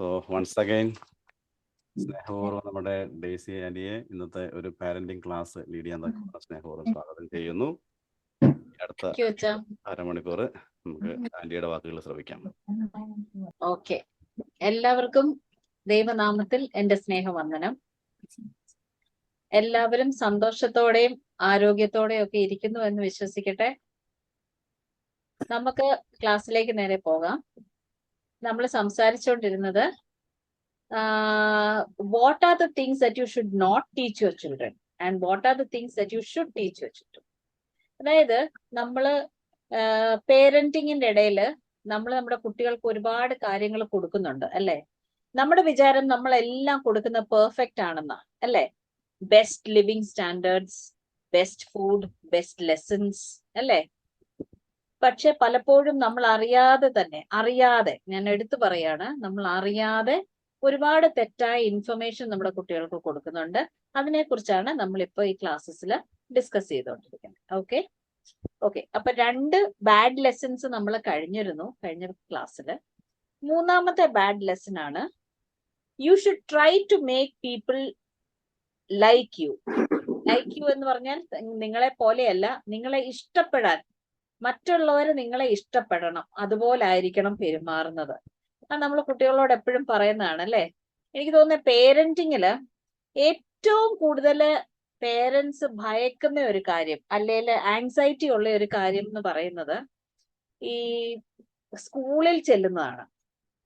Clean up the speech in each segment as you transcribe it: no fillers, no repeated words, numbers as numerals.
So once again സ്നേഹപൂർവ്വം നമ്മുടെ daisy ആൻറ്റിയെ ഇന്നത്തെ ഒരു പാരന്റിങ് ക്ലാസ് ലീഡ് ചെയ്യാൻ തക്കവണ്ണം സ്നേഹപൂർവ്വം സ്വാഗതം ചെയ്യുന്നു. അടുത്ത അരമണിക്കൂർ നമുക്ക് ആന്റിയുടെ വാക്കുകൾ ശ്രവിക്കാം. ഓക്കെ, എല്ലാവർക്കും ദൈവനാമത്തിൽ എന്റെ സ്നേഹവന്ദനം. എല്ലാവരും സന്തോഷത്തോടെയും ആരോഗ്യത്തോടെയും ഒക്കെ ഇരിക്കുന്നു എന്ന് വിശ്വസിക്കട്ടെ. നമുക്ക് ക്ലാസ്സിലേക്ക് നേരെ പോകാം. നമ്മൾ സംസാരിച്ചുകൊണ്ടിരുന്നത് what are the things that you should not teach your children and what are the things that you should teach your children. അതായത് നമ്മള് പേരന്റിങ്ങിന്റെ ഇടയിൽ നമ്മൾ നമ്മുടെ കുട്ടികൾക്ക് ഒരുപാട് കാര്യങ്ങൾ കൊടുക്കുന്നുണ്ട് അല്ലെ. നമ്മുടെ വിചാരം നമ്മളെല്ലാം കൊടുക്കുന്ന പെർഫെക്റ്റ് ആണെന്നാ അല്ലെ. Best living standards, best food, best lessons അല്ലെ. പക്ഷെ പലപ്പോഴും നമ്മൾ അറിയാതെ ഞാൻ എടുത്തു പറയാണ്, നമ്മൾ അറിയാതെ ഒരുപാട് തെറ്റായ ഇൻഫർമേഷൻ നമ്മുടെ കുട്ടികൾക്ക് കൊടുക്കുന്നുണ്ട്. അതിനെക്കുറിച്ചാണ് നമ്മളിപ്പോ ഈ ക്ലാസ്സസിൽ ഡിസ്കസ് ചെയ്തുകൊണ്ടിരിക്കുന്നത്. ഓക്കെ, അപ്പൊ 2 ബാഡ് ലെസൺസ് നമ്മൾ കഴിഞ്ഞ ക്ലാസ്സിൽ. മൂന്നാമത്തെ ബാഡ് ലെസൺ ആണ് you should try to make people like you. Like you എന്ന് പറഞ്ഞാൽ നിങ്ങളെ പോലെയല്ല, നിങ്ങളെ ഇഷ്ടപ്പെടാൻ, മറ്റുള്ളവര് നിങ്ങളെ ഇഷ്ടപ്പെടണം, അതുപോലെ ആയിരിക്കണം പെരുമാറുന്നത്. അത് നമ്മൾ കുട്ടികളോട് എപ്പോഴും പറയുന്നതാണ് അല്ലെ. എനിക്ക് തോന്നുന്നത് പേരന്റിങ്ങില് ഏറ്റവും കൂടുതൽ പേരൻസ് ഭയക്കുന്ന ഒരു കാര്യം, അല്ലെങ്കിൽ ആങ്സൈറ്റി ഉള്ള ഒരു കാര്യം എന്ന് പറയുന്നത് ഈ സ്കൂളിൽ ചെല്ലുന്നതാണ്.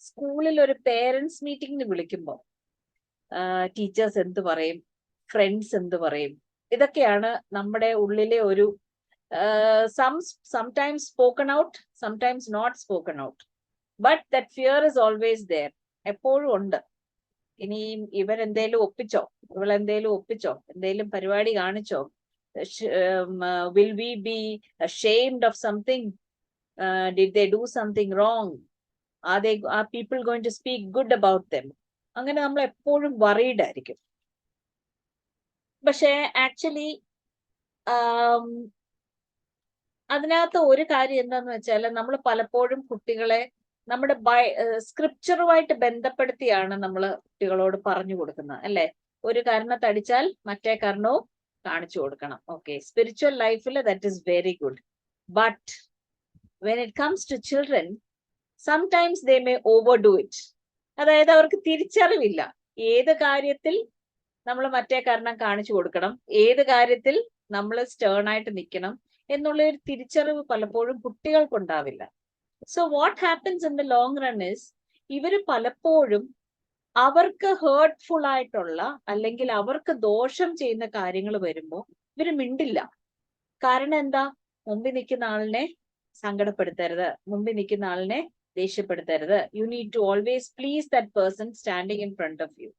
സ്കൂളിൽ ഒരു പേരൻസ് മീറ്റിംഗിന് വിളിക്കുമ്പോൾ ടീച്ചേഴ്സ് എന്ത് പറയും, ഫ്രണ്ട്സ് എന്ത് പറയും, ഇതൊക്കെയാണ് നമ്മുടെ ഉള്ളിലെ ഒരു sometimes spoken out, sometimes not spoken out, but that fear is always there. എപ്പോഴും ഉണ്ട്. ഇനി ഇവരെന്തേലും ഒപ്പിച്ചോ, ഇവളെന്തേലും ഒപ്പിച്ചോ, എന്തേലും പരിപാടി കാണിച്ചോ, will we be ashamed of something, did they do something wrong, are people going to speak good about them. അങ്ങനെ നമ്മൾ എപ്പോഴും worried ആയിരിക്കും. പക്ഷേ ആക്ച്വലി അതിനകത്ത് ഒരു കാര്യം എന്താന്ന് വെച്ചാൽ നമ്മൾ പലപ്പോഴും കുട്ടികളെ നമ്മുടെ സ്ക്രിപ്ചറുമായിട്ട് ബന്ധപ്പെടുത്തിയാണ് നമ്മൾ കുട്ടികളോട് പറഞ്ഞു കൊടുക്കുന്നത് അല്ലെ. ഒരു കർണത്തടിച്ചാൽ മറ്റേ കർണവും കാണിച്ചു കൊടുക്കണം. ഓക്കെ, സ്പിരിച്വൽ ലൈഫിൽ that is very good. But when it comes to children sometimes they may overdo it. അതായത് അവർക്ക് തിരിച്ചറിവില്ല ഏത് കാര്യത്തിൽ നമ്മൾ മറ്റേ കർണം കാണിച്ചു കൊടുക്കണം, ഏത് കാര്യത്തിൽ നമ്മൾ സ്റ്റേൺ ആയിട്ട് നിൽക്കണം എന്നുള്ള ഒരു തിരിച്ചറിവ് പലപ്പോഴും കുട്ടികൾക്കുണ്ടാവില്ല. So what happens in the long run is ഇവര് പലപ്പോഴും അവർക്ക് ഹേർട്ട്ഫുൾ ആയിട്ടുള്ള അല്ലെങ്കിൽ അവർക്ക് ദോഷം ചെയ്യുന്ന കാര്യങ്ങൾ വരുമ്പോൾ ഇവര് മിണ്ടില്ല. കാരണം എന്താ? മുമ്പിൽ നിൽക്കുന്ന ആളിനെ സങ്കടപ്പെടുത്തരുത്, മുമ്പിൽ നിൽക്കുന്ന ആളിനെ ദേഷ്യപ്പെടുത്തരുത്. You need to always please that person standing in front of you.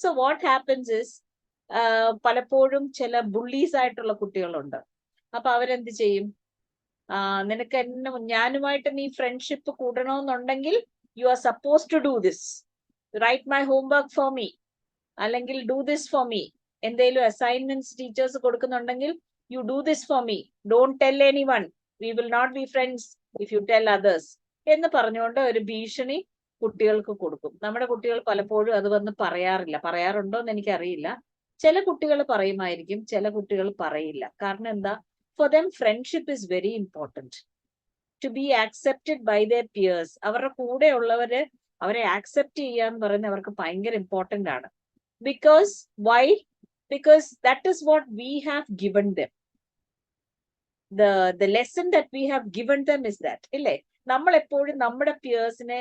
So what happens is പലപ്പോഴും ചില ബുള്ളീസ് ആയിട്ടുള്ള കുട്ടികളുണ്ട്. അപ്പൊ അവരെന്ത് ചെയ്യും? നിനക്ക് ഞാനുമായിട്ട് നീ ഫ്രണ്ട്ഷിപ്പ് കൂടണമെന്നുണ്ടെങ്കിൽ you are suppose to do this, write my homework for me, അല്ലെങ്കിൽ ഡു ദിസ് ഫോർ മീ. എന്തെങ്കിലും അസൈൻമെന്റ്സ് ടീച്ചേഴ്സ് കൊടുക്കുന്നുണ്ടെങ്കിൽ you do this for me, don't tell anyone, we will not be friends if you tell others എന്ന് പറഞ്ഞുകൊണ്ട് ഒരു ഭീഷണി കുട്ടികൾക്ക് കൊടുക്കും. നമ്മുടെ കുട്ടികൾ പലപ്പോഴും അത് വന്ന് പറയാറില്ല. പറയാറുണ്ടോ എന്ന് എനിക്കറിയില്ല. ചില കുട്ടികൾ പറയുമായിരിക്കും, ചില കുട്ടികൾ പറയില്ല. കാരണം എന്താ? For them, friendship is very important. To be accepted by their peers. അവരുടെ കൂടെ ഉള്ളവര് അവരെ ആക്സെപ്റ്റ് ചെയ്യാന്ന് പറയുന്നത് അവർക്ക് ഭയങ്കര ഇമ്പോർട്ടന്റ് ആണ്. Because why? Because that is what we have given them. The lesson that we have given them is that. ഇല്ലേ? നമ്മൾ എപ്പോഴും നമ്മുടെ പിയേഴ്സിനെ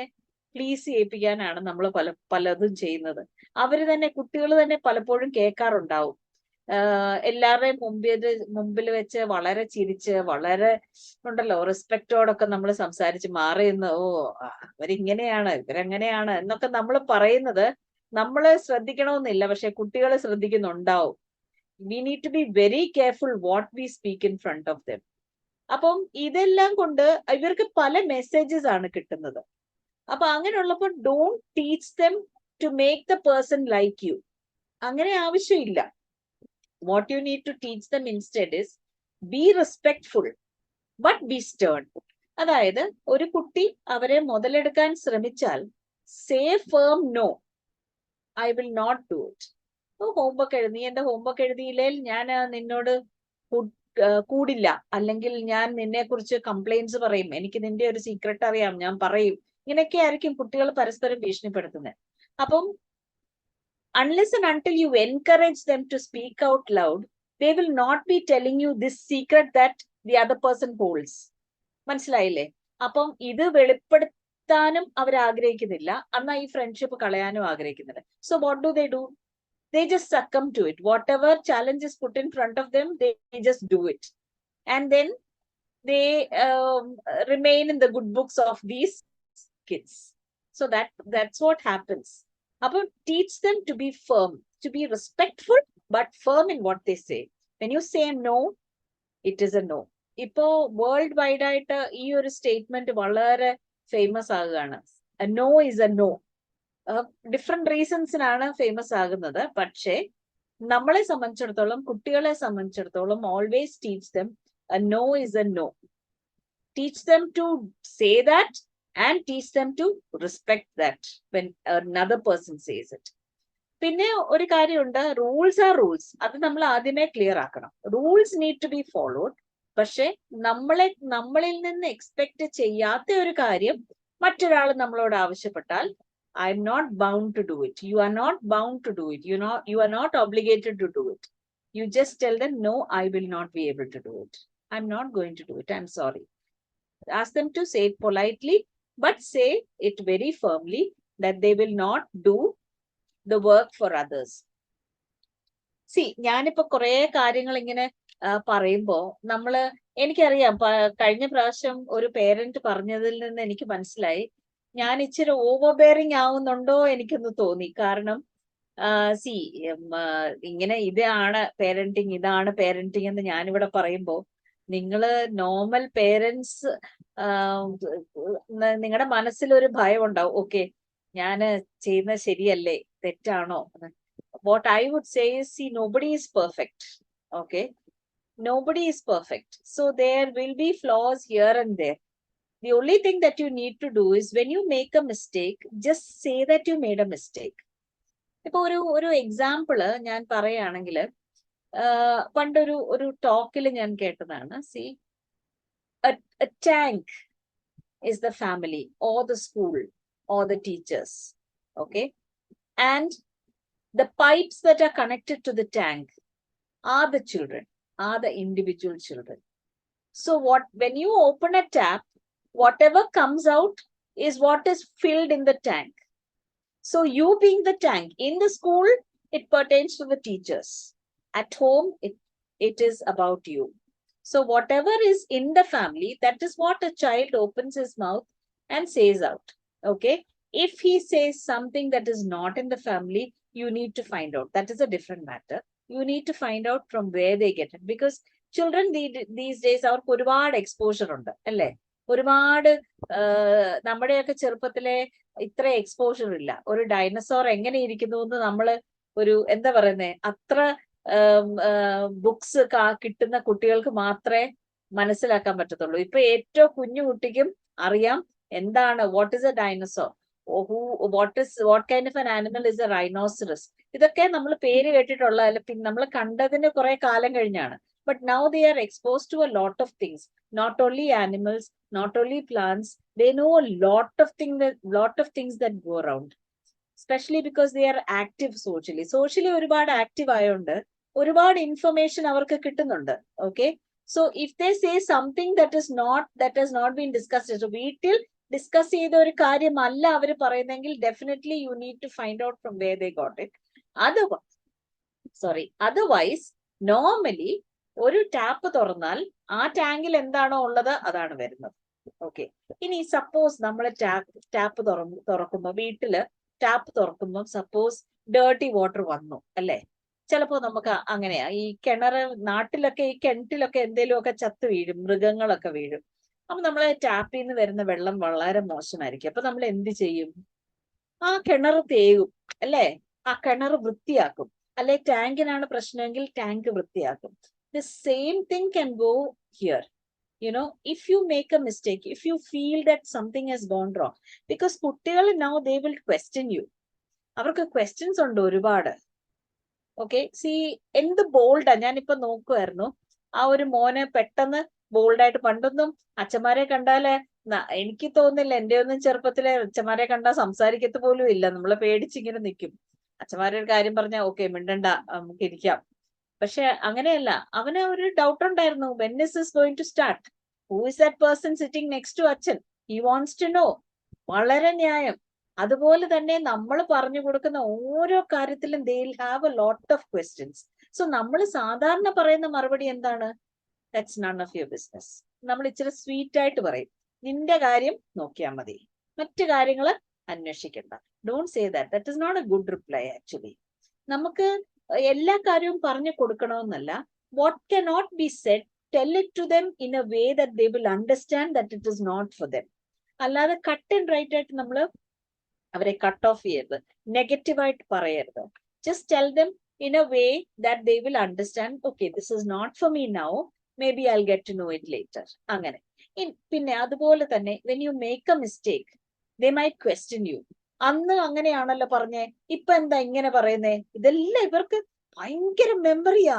പ്ലീസ് ചെയ്യിപ്പിക്കാനാണ് നമ്മൾ പലതും ചെയ്യുന്നത്. അവര് തന്നെ, കുട്ടികൾ തന്നെ പലപ്പോഴും കേൾക്കാറുണ്ടാവും. എല്ലാവരുടെയും മുമ്പിൽ വെച്ച് വളരെ ചിരിച്ച്, വളരെ ഉണ്ടല്ലോ റെസ്പെക്റ്റോടൊക്കെ നമ്മൾ സംസാരിച്ച് മാറിയെന്ന്, ഓ അവരിങ്ങനെയാണ്, ഇവരെങ്ങനെയാണ് എന്നൊക്കെ നമ്മൾ പറയുന്നത് നമ്മൾ ശ്രദ്ധിക്കണമെന്നില്ല. പക്ഷെ കുട്ടികൾ ശ്രദ്ധിക്കുന്നുണ്ടാവും. We need to be very careful what we speak in front of them. അപ്പം ഇതെല്ലാം കൊണ്ട് ഇവർക്ക് പല മെസ്സേജസ് ആണ് കിട്ടുന്നത്. അപ്പൊ അങ്ങനെയുള്ളപ്പോൾ don't teach them to make the person like you. അങ്ങനെ ആവശ്യമില്ല. What you need to teach them instead is be respectful but be stern. അതായത് ഒരു കുട്ടി അവരെ മുതലെടുക്കാൻ ശ്രമിച്ചാൽ say firm no, I will not do it. Homework എഴുതി, എന്റെ homework എഴുതിയില്ലേൽ ഞാൻ നിന്നോട് കൂടില്ല, അല്ലെങ്കിൽ ഞാൻ നിന്നെ കുറിച്ച് കംപ്ലൈന്റ്സ് പറയും, എനിക്ക് നിന്റെ ഒരു സീക്രട്ട് അറിയാം, ഞാൻ പറയും. ഇങ്ങനെയൊക്കെ ആയിരിക്കും കുട്ടികൾ പരസ്പരം ഭീഷണിപ്പെടുത്തുന്നത്. അപ്പം unless and until you encourage them to speak out loud, they will not be telling you this secret that the other person holds. മനസ്സിലായില്ലേ? അപ്പം ഇത് വെളിപ്പെടുത്താനും അവർ ആഗ്രഹിക്കുന്നില്ല, എന്നാൽ ഈ ഫ്രണ്ട്ഷിപ്പ് കളയാനും ആഗ്രഹിക്കുന്നില്ല. So what do? They just succumb to it. Whatever challenge is put in front of them, they just do it. And then they remain in the good books of these kids. So that's what happens. About teach them to be firm, to be respectful, but firm in what they say. When you say no, it is a no. Ipo world wide ആയിട്ട് ഈ ഒരു statement വളരെ famous ആകുകയാണ്. A no is a no. Different റീസൺസിനാണ് famous ആകുന്നത്. പക്ഷേ നമ്മളെ സംബന്ധിച്ചിടത്തോളം, കുട്ടികളെ സംബന്ധിച്ചിടത്തോളം, always teach them a no is a no. Teach them to say that and teach them to respect that when another person says it. പിന്നെ ഒരു കാര്യമുണ്ട്, റൂൾസ് ആർ റൂൾസ്. അത് നമ്മൾ ആദ്യമേ ക്ലിയർ ആക്കണം. Rules need to be followed. പക്ഷെ നമ്മളിൽ നിന്ന് എക്സ്പെക്ട് ചെയ്യാത്ത ഒരു കാര്യം മറ്റൊരാൾ നമ്മളോട് ആവശ്യപ്പെട്ടാൽ, I am not bound to do it. You are not bound to do it. You are not obligated to do it. You just tell them, no, I will not be able to do it. I'm not going to do it. I'm sorry. Ask them to say it politely, but say it very firmly that they will not do the work for others. See, ഞാനിപ്പോ കുറെ കാര്യങ്ങൾ ഇങ്ങനെ പറയുമ്പോ എനിക്കറിയാം, കഴിഞ്ഞ പ്രാവശ്യം ഒരു parent പറഞ്ഞതിൽ നിന്ന് എനിക്ക് മനസ്സിലായി ഞാൻ ഇച്ചിരി ഓവർ ബെയറിങ് ആവുന്നുണ്ടോ എനിക്കൊന്ന് തോന്നി. കാരണം ഇങ്ങനെ ഇതാണ് പേരന്റിങ് എന്ന് ഞാനിവിടെ പറയുമ്പോ, നിങ്ങള് നോർമൽ പേരൻസ് നിങ്ങളുടെ മനസ്സിലൊരു ഭയം ഉണ്ടാവും. ഓക്കെ, ഞാൻ ചെയ്യുന്നത് ശരിയല്ലേ, തെറ്റാണോ? What I would say is, see, nobody is perfect. Okay, nobody is perfect. So there will be flaws here and there. The only thing that you need to do is, when you make a mistake, just say that you made a mistake. ഇപ്പൊ ഒരു example ഞാൻ പറയുകയാണെങ്കിൽ, പണ്ടൊരു ടോക്കിൽ ഞാൻ കേട്ടതാണ്. C, a tank is the family or the school or the teachers. Okay, and the pipes that are connected to the tank are the children, are the individual children. So when you open a tap, whatever comes out is what is filled in the tank. So you being the tank, in the school, it pertains to the teachers. At home, it is about you. So whatever is in the family, that is what a child opens his mouth and says out. Okay? If he says something that is not in the family, you need to find out. That is a different matter. You need to find out from where they get it. Because children these days, അവർക്ക് ഒരുപാട് exposure ഉണ്ട് അല്ലേ? ഒരുപാട് നമ്മുടെയൊക്കെ ചെറുപ്പത്തിലെ ഇത്ര exposure ഇല്ല. ഒരു ഡൈനസോർ എങ്ങനെ ഇരിക്കുന്നു എന്ന് നമ്മള് എന്താ പറയുന്നേ, അത്ര ബുക്സ് കിട്ടുന്ന കുട്ടികൾക്ക് മാത്രമേ മനസ്സിലാക്കാൻ പറ്റത്തുള്ളൂ. ഇപ്പൊ ഏറ്റവും കുഞ്ഞു കുട്ടിക്കും അറിയാം എന്താണ് what is A dinosaur, what kind of an animal is a rhinoceros. ഇതൊക്കെ നമ്മൾ പേര് കേട്ടിട്ടുള്ളതല്ല, പിന്നെ നമ്മൾ കണ്ടതിന് കുറെ കാലം കഴിഞ്ഞാണ്. But now they are exposed to a lot of things, not only animals, not only plants. They know a lot of things that go around, especially because they are active socially ഒരുപാട് active ആയതുകൊണ്ട് ഒരുപാട് information അവർക്ക് കിട്ടുന്നുണ്ട്. Okay, so if they say something that has not been discussed, വീട്ടിൽ discuss ചെയ്ത ഒരു കാര്യമല്ല അവർ പറയുന്നെങ്കിൽ, definitely you need to find out from where they got it. Otherwise normally ഒരു ടാപ്പ് തുറന്നാൽ ആ ടാങ്കിൽ എന്താണോ ഉള്ളത് അതാണ് വരുന്നത്. ഓക്കെ, ഇനി സപ്പോസ് നമ്മൾ ടാപ്പ് തുറക്കുമ്പോ, വീട്ടില് ടാപ്പ് തുറക്കുമ്പോൾ സപ്പോസ് ഡേർട്ടി വാട്ടർ വന്നു അല്ലെ, ചിലപ്പോ നമുക്ക് അങ്ങനെയാ. ഈ നാട്ടിലൊക്കെ ഈ കിണറ്റിലൊക്കെ എന്തെങ്കിലുമൊക്കെ ചത്ത് വീഴും, മൃഗങ്ങളൊക്കെ വീഴും. അപ്പൊ നമ്മളെ ടാപ്പിൽ നിന്ന് വരുന്ന വെള്ളം വളരെ മോശമായിരിക്കും. അപ്പൊ നമ്മൾ എന്ത് ചെയ്യും? ആ കിണർ തേകും അല്ലെ, ആ കിണർ വൃത്തിയാക്കും. അല്ലെ, ടാങ്കിനാണ് പ്രശ്നമെങ്കിൽ ടാങ്ക് വൃത്തിയാക്കും. The same thing can go here. if you make a mistake, if you feel that something has gone wrong, because കുട്ടികൾ now they will question you. അവർക്ക് questions ഉണ്ട് ഒരുപാട്. ഓക്കെ, സി എന്ത് ബോൾഡാ, ഞാനിപ്പോ നോക്കുമായിരുന്നു ആ ഒരു മോനെ പെട്ടെന്ന് ബോൾഡായിട്ട്. പണ്ടൊന്നും അച്ഛന്മാരെ കണ്ടാലേ എനിക്ക് തോന്നുന്നില്ല, എന്റെ ഒന്നും ചെറുപ്പത്തിലെ അച്ഛന്മാരെ കണ്ടാൽ സംസാരിക്കത്ത് പോലും ഇല്ല, നമ്മളെ പേടിച്ചിങ്ങനെ നിൽക്കും. അച്ഛന്മാരുടെ കാര്യം പറഞ്ഞാൽ ഓക്കെ മിണ്ടണ്ട, നമുക്ക് ഇരിക്കാം. പക്ഷെ അങ്ങനെയല്ല, അവന് ഒരു ഡൗട്ട് ഉണ്ടായിരുന്നു, when is this going to start, who is that person sitting next to അച്ഛൻ, he wants to know. വളരെ ന്യായം. അതുപോലെ തന്നെ നമ്മൾ പറഞ്ഞു കൊടുക്കുന്ന ഓരോ കാര്യത്തിലും they will have a lot of questions. So നമ്മൾ സാധാരണ പറയുന്ന മറുപടി എന്താണ്? That's none of your business. നമ്മൾ ഇച്ചിരി സ്വീറ്റ് ആയിട്ട് പറയും, നിന്റെ കാര്യം നോക്കിയാൽ മതി, മറ്റു കാര്യങ്ങൾ അന്വേഷിക്കണ്ട. Don't say that, that is not a good reply actually. നമുക്ക് എല്ലാ കാര്യവും പറഞ്ഞു കൊടുക്കണമെന്നല്ല. What cannot be said, tell it to them in a way that they will understand that it is not for them. അല്ലാതെ cut and right ആയിട്ട് നമ്മൾ അവരെ cut off ചെയ്യരുത്, നെഗറ്റീവായിട്ട് പറയരുത്. Just tell them in a way that they will understand, okay, this is not for me now, maybe I'll get to know it later. അങ്ങനെ. പിന്നെ അതുപോലെ തന്നെ when you make a mistake, they might question you. അന്ന് അങ്ങനെയാണല്ലോ പറഞ്ഞേ, ഇപ്പൊ എന്താ ഇങ്ങനെ പറയുന്നേ? ഇതെല്ലാം ഇവർക്ക് ഭയങ്കര മെമ്മറിയാ,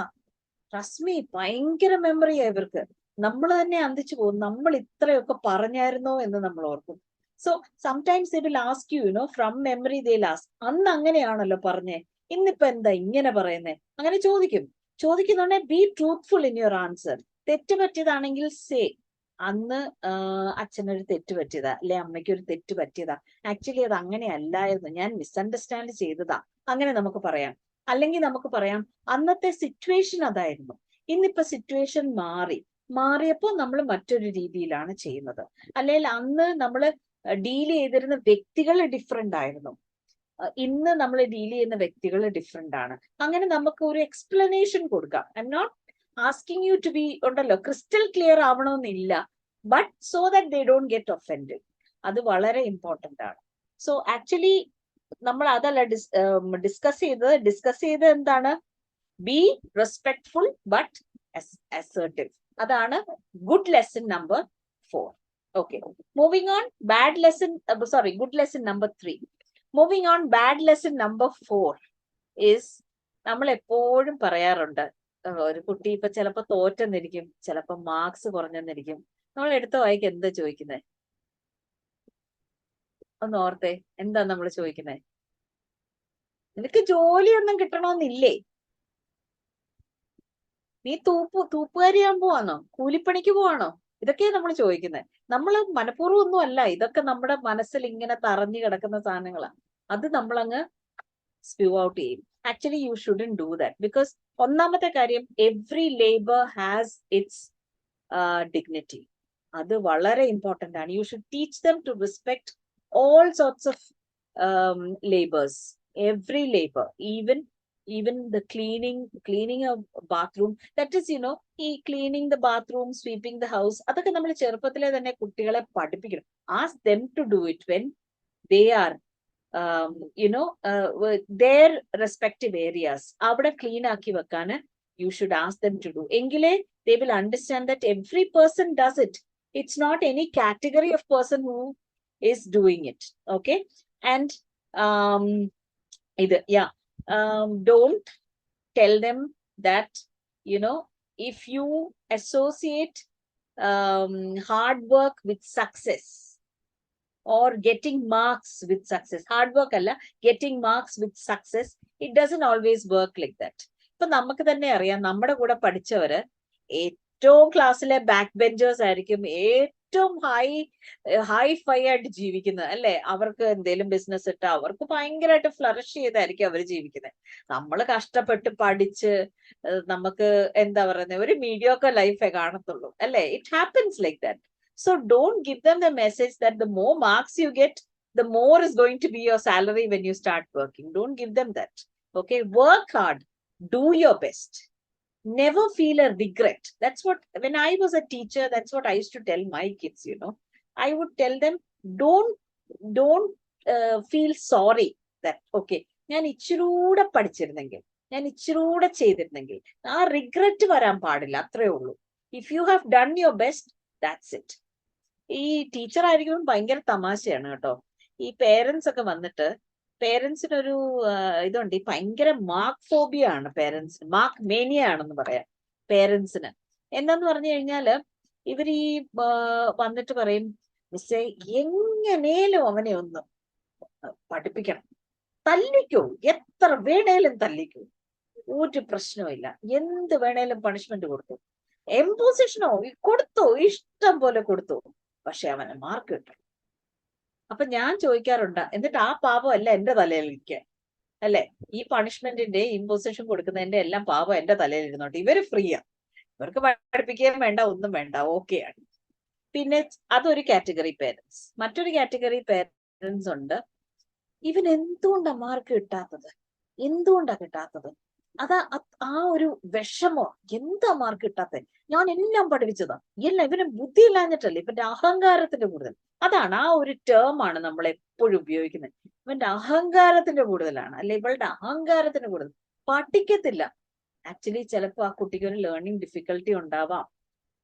റസ്മി, ഭയങ്കര മെമ്മറിയാ ഇവർക്ക്. നമ്മൾ തന്നെ അന്തിച്ചു പോകും, നമ്മൾ ഇത്രയൊക്കെ പറഞ്ഞായിരുന്നോ എന്ന് നമ്മൾ ഓർക്കും. So sometimes they will ask you, from memory they'll ask, അന്ന് അങ്ങനെയാണല്ലോ പറഞ്ഞേ, ഇന്നിപ്പോ എന്താ ഇങ്ങനെ പറയുന്നേ? അങ്ങനെ ചോദിക്കുന്നുണ്ടെ be truthful in your answer. തെറ്റ് പറ്റിയതാണെങ്കിൽ സേ, അന്ന് അച്ഛനൊരു തെറ്റ് പറ്റിയതാ, അല്ലെ അമ്മയ്ക്ക് ഒരു തെറ്റ് പറ്റിയതാ, ആക്ച്വലി അത് അങ്ങനെ അല്ലായിരുന്നു, ഞാൻ മിസ്അണ്ടർസ്റ്റാൻഡ് ചെയ്തതാ, അങ്ങനെ നമുക്ക് പറയാം. അല്ലെങ്കിൽ നമുക്ക് പറയാം അന്നത്തെ സിറ്റുവേഷൻ അതായിരുന്നു, ഇന്നിപ്പോ സിറ്റുവേഷൻ മാറിയപ്പോ നമ്മൾ മറ്റൊരു രീതിയിലാണ് ചെയ്യുന്നത്. അല്ലെങ്കിൽ അന്ന് നമ്മൾ ഡീൽ ചെയ്തിരുന്ന വ്യക്തികൾ ഡിഫറെന്റ് ആയിരുന്നു, ഇന്ന് നമ്മൾ ഡീൽ ചെയ്യുന്ന വ്യക്തികൾ ഡിഫറെന്റ് ആണ്. അങ്ങനെ നമുക്ക് ഒരു എക്സ്പ്ലനേഷൻ കൊടുക്കാം. I am not asking you to be ഉണ്ടല്ലോ ക്രിസ്റ്റൽ ക്ലിയർ ആവണമെന്നില്ല, but so that they don't get offended. അത് വളരെ ഇമ്പോർട്ടന്റ് ആണ്. സോ ആക്ച്വലി നമ്മൾ അതല്ല ഡിസ്കസ് ചെയ്തത് എന്താണ്? Be respectful but assertive. അതാണ് good lesson number 4. Okay, moving on, good lesson number 3. Moving on, bad lesson number 4 is, നമ്മൾ എപ്പോഴും പറയാറുണ്ട്, ഒരു കുട്ടി ഇപ്പൊ ചിലപ്പോ തോറ്റെന്നിരിക്കും, ചിലപ്പോ മാർക്സ് കുറഞ്ഞെന്നിരിക്കും, നമ്മൾ എടുത്ത വായിക്ക് എന്താ ചോദിക്കുന്നത്? ഒന്ന് ഓർത്തേ, എന്താ നമ്മൾ ചോദിക്കുന്നത്? നിനക്ക് ജോലിയൊന്നും കിട്ടണമെന്നില്ലേ? നീ തൂപ്പുകാരിയാൻ പോവാണോ? കൂലിപ്പണിക്ക് പോവാണോ? ഇതൊക്കെയാണ് നമ്മൾ ചോദിക്കുന്നത്. നമ്മൾ മനഃപൂർവ്വം ഒന്നും അല്ല, ഇതൊക്കെ നമ്മുടെ മനസ്സിൽ ഇങ്ങനെ തറഞ്ഞു കിടക്കുന്ന സാധനങ്ങളാണ്. അത് നമ്മളങ്ങ് സ്പ്യൂ ഔട്ട് ചെയ്യും. Actually you shouldn't do that, because ഒന്നാമത്തെ കാര്യം, every labour has its dignity. അത് വളരെ ഇമ്പോർട്ടന്റ് ആണ്. You should teach them to respect all sorts of labours, every labour, even the cleaning a bathroom, that is, ഈ cleaning the bathroom, sweeping the house, അതൊക്കെ നമ്മൾ ചെറുപ്പത്തിലെ തന്നെ കുട്ടികളെ പഠിപ്പിക്കണം. Ask them to do it when they are their respective areas. അവിടെ clean ആക്കി വെക്കാൻ you should ask them to do. എങ്കിലേ they will understand that every person does it. It's not any category of person who is doing it. Okay, and don't tell them that, if you associate hard work with success or getting marks with success, hard work alla, getting marks with success, it doesn't always work like that. ഇപ്പൊ നമുക്ക് തന്നെ അറിയാം, നമ്മുടെ കൂടെ പഠിച്ചവര് ഏറ്റവും ക്ലാസ്സിലെ back benchers ആയിരിക്കും, ഏറ്റവും ഹൈ ആയിട്ട് ജീവിക്കുന്നത്, അല്ലെ? അവർക്ക് എന്തെങ്കിലും ബിസിനസ് ഇട്ടാ അവർക്ക് ഭയങ്കരമായിട്ട് ഫ്ലറിഷ് ചെയ്തായിരിക്കും അവർ ജീവിക്കുന്നത്. നമ്മൾ കഷ്ടപ്പെട്ട് പഠിച്ച് നമുക്ക് എന്താ പറയുന്നത്, ഒരു മീഡിയോക്കർ ലൈഫേ കാണത്തുള്ളൂ, അല്ലെ? It happens like that. So don't give them the message that the more marks you get, the more is going to be your salary when you start working. Don't give them that. Okay, work hard, do your best, never feel a regret. That's what, when I was a teacher, that's what I used to tell my kids. I would tell them, don't feel sorry that, okay, ഞാൻ ഇച്ചിരൂടെ പഠിച്ചിരുന്നെങ്കിൽ, ഞാൻ ഇച്ചിരൂടെ ചെയ്തിരുന്നെങ്കിൽ, ആ regret വരാൻ പാടില്ല, അത്രേ ഉള്ളൂ. If you have done your best, that's it. ഈ ടീച്ചർ ആയിരിക്കുമ്പോൾ ഭയങ്കര തമാശയാണ് കേട്ടോ. ഈ പേരൻസ് ഒക്കെ വന്നിട്ട്, പേരൻസിനൊരു ഇതുണ്ട്, ഈ ഭയങ്കര മാർക്ക് ഫോബിയ ആണ് പേരൻസിന്, മാർക്ക് മേനിയ ആണെന്ന് പറയാം പേരൻസിന്. എന്താന്ന് പറഞ്ഞു കഴിഞ്ഞാല് ഇവർ ഈ വന്നിട്ട് പറയും, മിസ്സേ എങ്ങനേലും അവനെ ഒന്ന് പഠിപ്പിക്കണം, തല്ലിക്കോ, എത്ര വേണേലും തല്ലിക്കോ, ഒരു പ്രശ്നവുമില്ല, എന്ത് വേണേലും പണിഷ്മെന്റ് കൊടുത്തു, എംപോസിഷനോ കൊടുത്തു, ഇഷ്ടം പോലെ കൊടുത്തു, പക്ഷെ അവന് മാർക്ക് കിട്ടും. അപ്പൊ ഞാൻ ചോദിക്കാറുണ്ട്, എന്നിട്ട് ആ പാപം അല്ല എന്റെ തലയിലിരിക്കാൻ, അല്ലെ? ഈ പണിഷ്മെന്റിന്റെ ഇമ്പോസിഷൻ കൊടുക്കുന്നതിന്റെ എല്ലാം പാപം എന്റെ തലയിൽ ഇരുന്നോട്ടെ, ഇവര് ഫ്രീയാ, ഇവർക്ക് പഠിപ്പിക്കുകയും വേണ്ട, ഒന്നും വേണ്ട, ഓക്കെയാണ്. പിന്നെ അതൊരു കാറ്റഗറി പേരൻസ്. മറ്റൊരു കാറ്റഗറി പേരൻസ് ഉണ്ട്, ഇവൻ എന്തുകൊണ്ടാ മാർക്ക് കിട്ടാത്തത്, എന്തുകൊണ്ടാ കിട്ടാത്തത്, അതാ ആ ഒരു വിഷമോ, എന്താ മാർക്ക് കിട്ടാത്തത്, ഞാൻ എല്ലാം പഠിപ്പിച്ചതാ, എല്ലാം, ഇവന് ബുദ്ധി ഇല്ലാഞ്ഞിട്ടല്ലേ, ഇവന്റെ അഹങ്കാരത്തിന്റെ കൂടുതൽ. അതാണ് ആ ഒരു ടേം ആണ് നമ്മൾ എപ്പോഴും ഉപയോഗിക്കുന്നത്, ഇവന്റെ അഹങ്കാരത്തിന്റെ കൂടുതലാണ്, അല്ലെ ഇവളുടെ അഹങ്കാരത്തിന്റെ കൂടുതൽ, പഠിക്കത്തില്ല. ആക്ച്വലി ചിലപ്പോൾ ആ കുട്ടിക്ക് ഒരു ലേണിംഗ് ഡിഫിക്കൽട്ടി ഉണ്ടാവാം,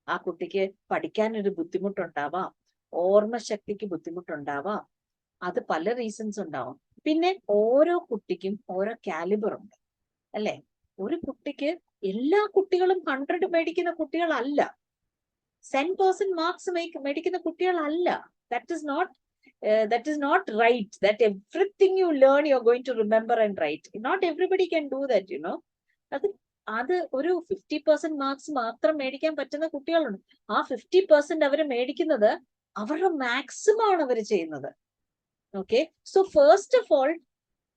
ആ കുട്ടിക്ക് പഠിക്കാനൊരു ബുദ്ധിമുട്ടുണ്ടാവാം, ഓർമ്മശക്തിക്ക് ബുദ്ധിമുട്ടുണ്ടാവാം, അത് പല റീസൺസ് ഉണ്ടാവും. പിന്നെ ഓരോ കുട്ടിക്കും ഓരോ കാലിബർ ഉണ്ട്, അല്ലെ? ഒരു കുട്ടിക്ക്, എല്ലാ കുട്ടികളും 100 മേടിക്കുന്ന കുട്ടികളല്ല, 10% മാർക്സ് മേടിക്കുന്ന കുട്ടികളല്ല. That is not right that everything you learn you are going to remember and write. Not everybody can do that, you know. അത് ഒരു 50% മാർക്സ് മാത്രം മേടിക്കാൻ പറ്റുന്ന കുട്ടികളുണ്ട്. ആ 50% അവർ മേടിക്കുന്നത് അവരുടെ മാക്സിമം ആണ് അവർ ചെയ്യുന്നത്. Okay, so first of all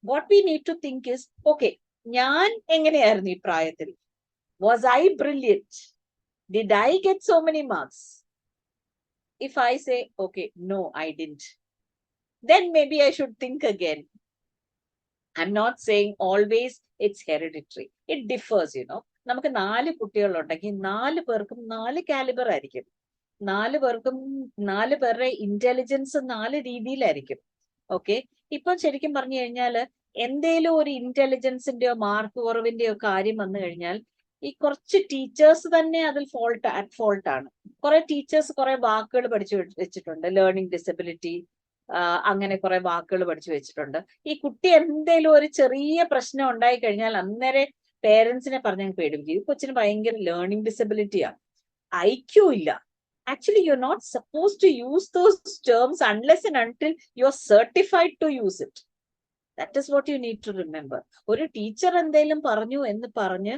what we need to think is, okay, ഞാൻ എങ്ങനെയായിരുന്നു ഈ പ്രായത്തിൽ? Was I brilliant? Did I get so many marks? If I say, okay, no, I didn't, then maybe I should think again. I'm not saying always it's hereditary. It differs, you know. നമുക്ക് 4 കുട്ടികളുണ്ടെങ്കിൽ 4 പേർക്കും 4 calibre ആയിരിക്കും, 4 പേർക്കും 4 പേരുടെ intelligence 4 രീതിയിലായിരിക്കും. Okay, ഇപ്പൊ ശരിക്കും പറഞ്ഞു കഴിഞ്ഞാല് എന്തേലും ഒരു ഇന്റലിജൻസിന്റെയോ മാർക്ക് കുറവിന്റെയോ കാര്യം വന്നു കഴിഞ്ഞാൽ ഈ കുറച്ച് ടീച്ചേഴ്സ് തന്നെ അതിൽ അറ്റ് ഫോൾട്ട് ആണ്. കുറെ ടീച്ചേഴ്സ് കുറെ വാക്കുകൾ പഠിച്ചു വെച്ചിട്ടുണ്ട്, ലേണിംഗ് ഡിസബിലിറ്റി, അങ്ങനെ കുറെ വാക്കുകൾ പഠിച്ചു വെച്ചിട്ടുണ്ട്. ഈ കുട്ടി എന്തേലും ഒരു ചെറിയ പ്രശ്നം ഉണ്ടായി കഴിഞ്ഞാൽ അന്നേരം പേരൻസിനെ പറഞ്ഞ് പേടിപ്പിക്കും, ഈ കൊച്ചിന് ഭയങ്കര ലേണിംഗ് ഡിസബിലിറ്റിയാ, IQ ഇല്ല. Actually, you're not supposed to use those terms unless and until you're certified to use it. That is what you need to remember. ഒരു ടീച്ചർ എന്തെങ്കിലും പറഞ്ഞു എന്ന് പറഞ്ഞ്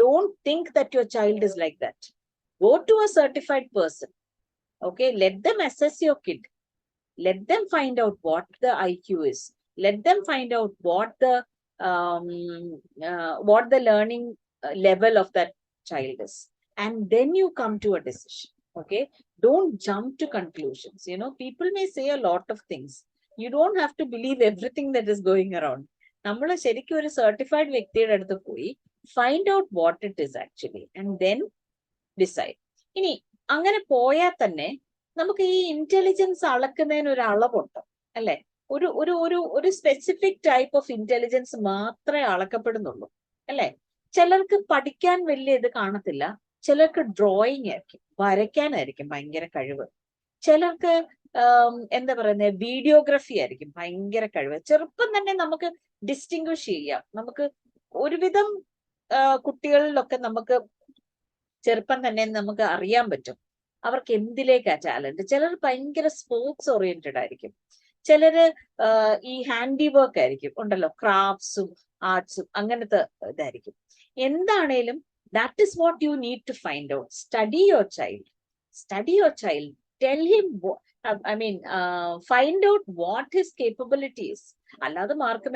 don't think that your child is like that. Go to a certified person. Okay, let them assess your kid. Let them find out what the IQ is. Let them find out what the learning level of that child is. And then you come to a decision. Okay, don't jump to conclusions. You know, people may say a lot of things. You don't have to believe everything that is going around. നമ്മൾ ശരിക്കും ഒരു certified വ്യക്തിയുടെ അടുത്ത് പോയി find out what it is actually and then decide. ഇനി അങ്ങനെ പോയാൽ തന്നെ നമുക്ക് ഈ ഇന്റലിജൻസ് അളക്കുന്നതിന് ഒരു അളവുണ്ട്, അല്ലെ? ഒരു ഒരു ഒരു ഒരു സ്പെസിഫിക് ടൈപ്പ് ഓഫ് ഇന്റലിജൻസ് മാത്രമേ അളക്കപ്പെടുന്നുള്ളൂ, അല്ലെ? ചിലർക്ക് പഠിക്കാൻ വലിയ ഇത് കാണത്തില്ല, ചിലർക്ക് ഡ്രോയിങ് ആയിരിക്കും, വരയ്ക്കാനായിരിക്കും ഭയങ്കര കഴിവ്, ചിലർക്ക് എന്താ പറയുന്നത് വീഡിയോഗ്രഫി ആയിരിക്കും ഭയങ്കര കഴിവ്. ചെറുപ്പം തന്നെ നമുക്ക് ഡിസ്റ്റിങ്വിഷ് ചെയ്യാം. നമുക്ക് ഒരുവിധം കുട്ടികളിലൊക്കെ നമുക്ക് ചെറുപ്പം തന്നെ നമുക്ക് അറിയാൻ പറ്റും അവർക്ക് എന്തിലേക്കാ ടാലന്റ്. ചിലർ ഭയങ്കര സ്പോർട്സ് ഓറിയന്റഡ് ആയിരിക്കും, ചിലര് ഈ ഹാൻഡി വർക്ക് ആയിരിക്കും, ഉണ്ടല്ലോ, ക്രാഫ്റ്റ്സും ആർട്സും അങ്ങനത്തെ ഇതായിരിക്കും. എന്താണേലും that is what you need to find out. Study your child. Tell him, find out what his capability is. അല്ലാതെ മാർക്ക്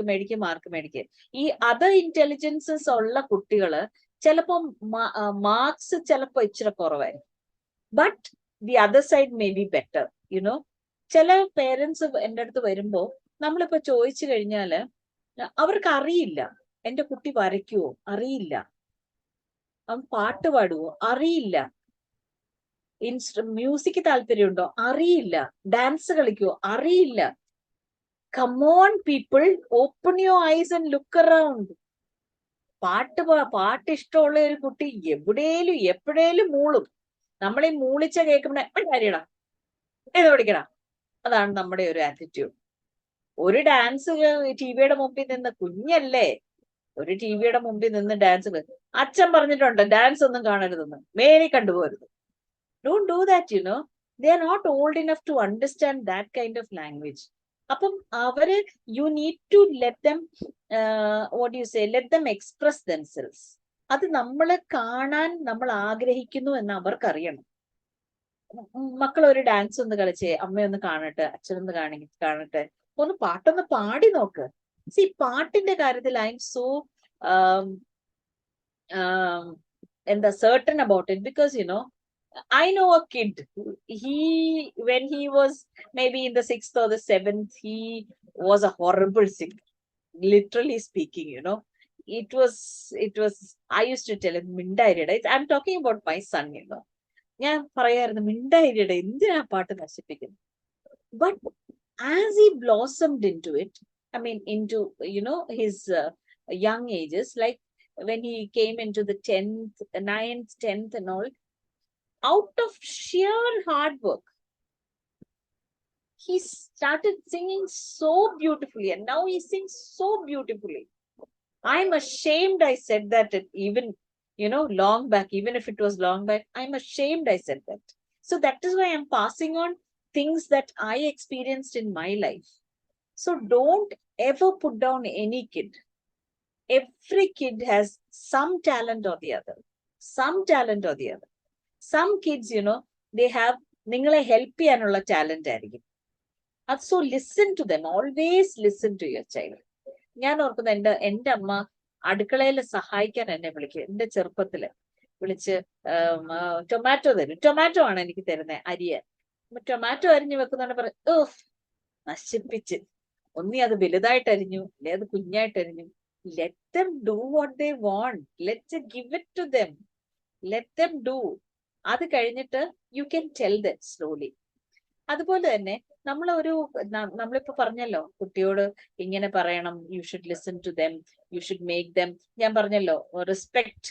മേടിക്കുക. ഈ അതർ ഇന്റലിജൻസസ് ഉള്ള കുട്ടികള് ചിലപ്പോ മാർക്സ് ചിലപ്പോ ഇച്ചിരി കുറവായിരിക്കും, but the other side may be better. You know, ചില പേരൻസ് എൻ്റെ അടുത്ത് വരുമ്പോ നമ്മളിപ്പോ ചോദിച്ചു കഴിഞ്ഞാല് അവർക്ക് അറിയില്ല, എന്റെ കുട്ടി വരയ്ക്കുവോ, അറിയില്ല, അവൻ പാട്ട് പാടുവോ, അറിയില്ല, മ്യൂസിക് താല്പര്യമുണ്ടോ, അറിയില്ല, ഡാൻസ് കളിക്കുവോ, അറിയില്ല. Come on people, open your eyes and look around. പാട്ട് ഇഷ്ടമുള്ള ഒരു കുട്ടി എവിടെയും എപ്പോഴേലും മൂളും, നമ്മൾ ഈ മൂളിച്ച കേൾക്കുമ്പോഴേ കാര്യടാ ഇത് പഠിക്കടാ, അതാണ് നമ്മുടെ ഒരു ആറ്റിറ്റ്യൂഡ്. ഒരു ഡാൻസ് ടിവിയുടെ മുമ്പിൽ നിന്ന്, കുഞ്ഞല്ലേ, ഒരു ടിവിയുടെ മുമ്പിൽ നിന്ന് ഡാൻസ്, അച്ഛൻ പറഞ്ഞിട്ടുണ്ട് ഡാൻസ് ഒന്നും കാണരുതെന്ന്, മേലെ കണ്ടുപോകരുത്. Don't do that, you know. They are not old enough to understand that kind of language. അപ്പം അവര്, you need to let them, what you say, let them express themselves. അത് നമ്മളെ കാണാൻ നമ്മൾ ആഗ്രഹിക്കുന്നു എന്ന് അവർക്കറിയണം. മക്കൾ ഒരു ഡാൻസ് ഒന്ന് കളിച്ചേ, അമ്മയൊന്ന് കാണട്ടെ, അച്ഛനൊന്ന് കാണട്ടെ, ഒന്ന് പാട്ടൊന്ന് പാടി നോക്ക്. സി, പാട്ടിന്റെ കാര്യത്തിൽ ഐ എം സോ എന്താ certain about it, because you know, I know a kid, when he was maybe in the 6th or the 7th, he was a horrible singer, literally speaking, you know. It was, I used to tell him, Mindairida. I'm talking about my son, you know. ഞാൻ പറയായിരുന്നു, മിണ്ടായിരടെ, എന്തിനാ പാട്ട് നശിപ്പിക്കുന്നത്. But as he blossomed into it, I mean, into, you know, his young ages, like when he came into the 10th, 9th, 10th and all, out of sheer hard work, he started singing so beautifully, and now he sings so beautifully. I'm ashamed I said that, even, you know, long back, even if it was long back, I'm ashamed I said that. So that is why I'm passing on things that I experienced in my life. So don't ever put down any kid. Every kid has some talent or the other. Some talent or the other. Some kids, you know, they have, ningale help cheyanulla talent ആയിരിക്കും. So listen to them. Always listen to your child. ഞാൻ ഓർക്കുന്നത്, എൻ്റെ അമ്മ അടുക്കളയിൽ സഹായിക്കാൻ എന്നെ വിളിക്കും. എൻ്റെ ചെറുപ്പത്തില് വിളിച്ച് ടൊമാറ്റോ തരും. ടൊമാറ്റോ ആണ് എനിക്ക് തരുന്നത്, അരിയാൻ. ടൊമാറ്റോ അരിഞ്ഞു വെക്കുന്നതാണ് പറയും, നശിപ്പിച്ച്, ഒന്നി അത് വലുതായിട്ട് അരിഞ്ഞു, അല്ലെ അത് കുഞ്ഞായിട്ട് അരിഞ്ഞു. Let them do what they want. Let's give it to them. Let them do. അത് കഴിഞ്ഞിട്ട് you can tell them slowly. അതുപോലെ തന്നെ നമ്മളിപ്പോ പറഞ്ഞല്ലോ, കുട്ടിയോട് ഇങ്ങനെ പറയണം, you should listen to them, you should make them. ഞാൻ പറഞ്ഞല്ലോ, റെസ്പെക്ട്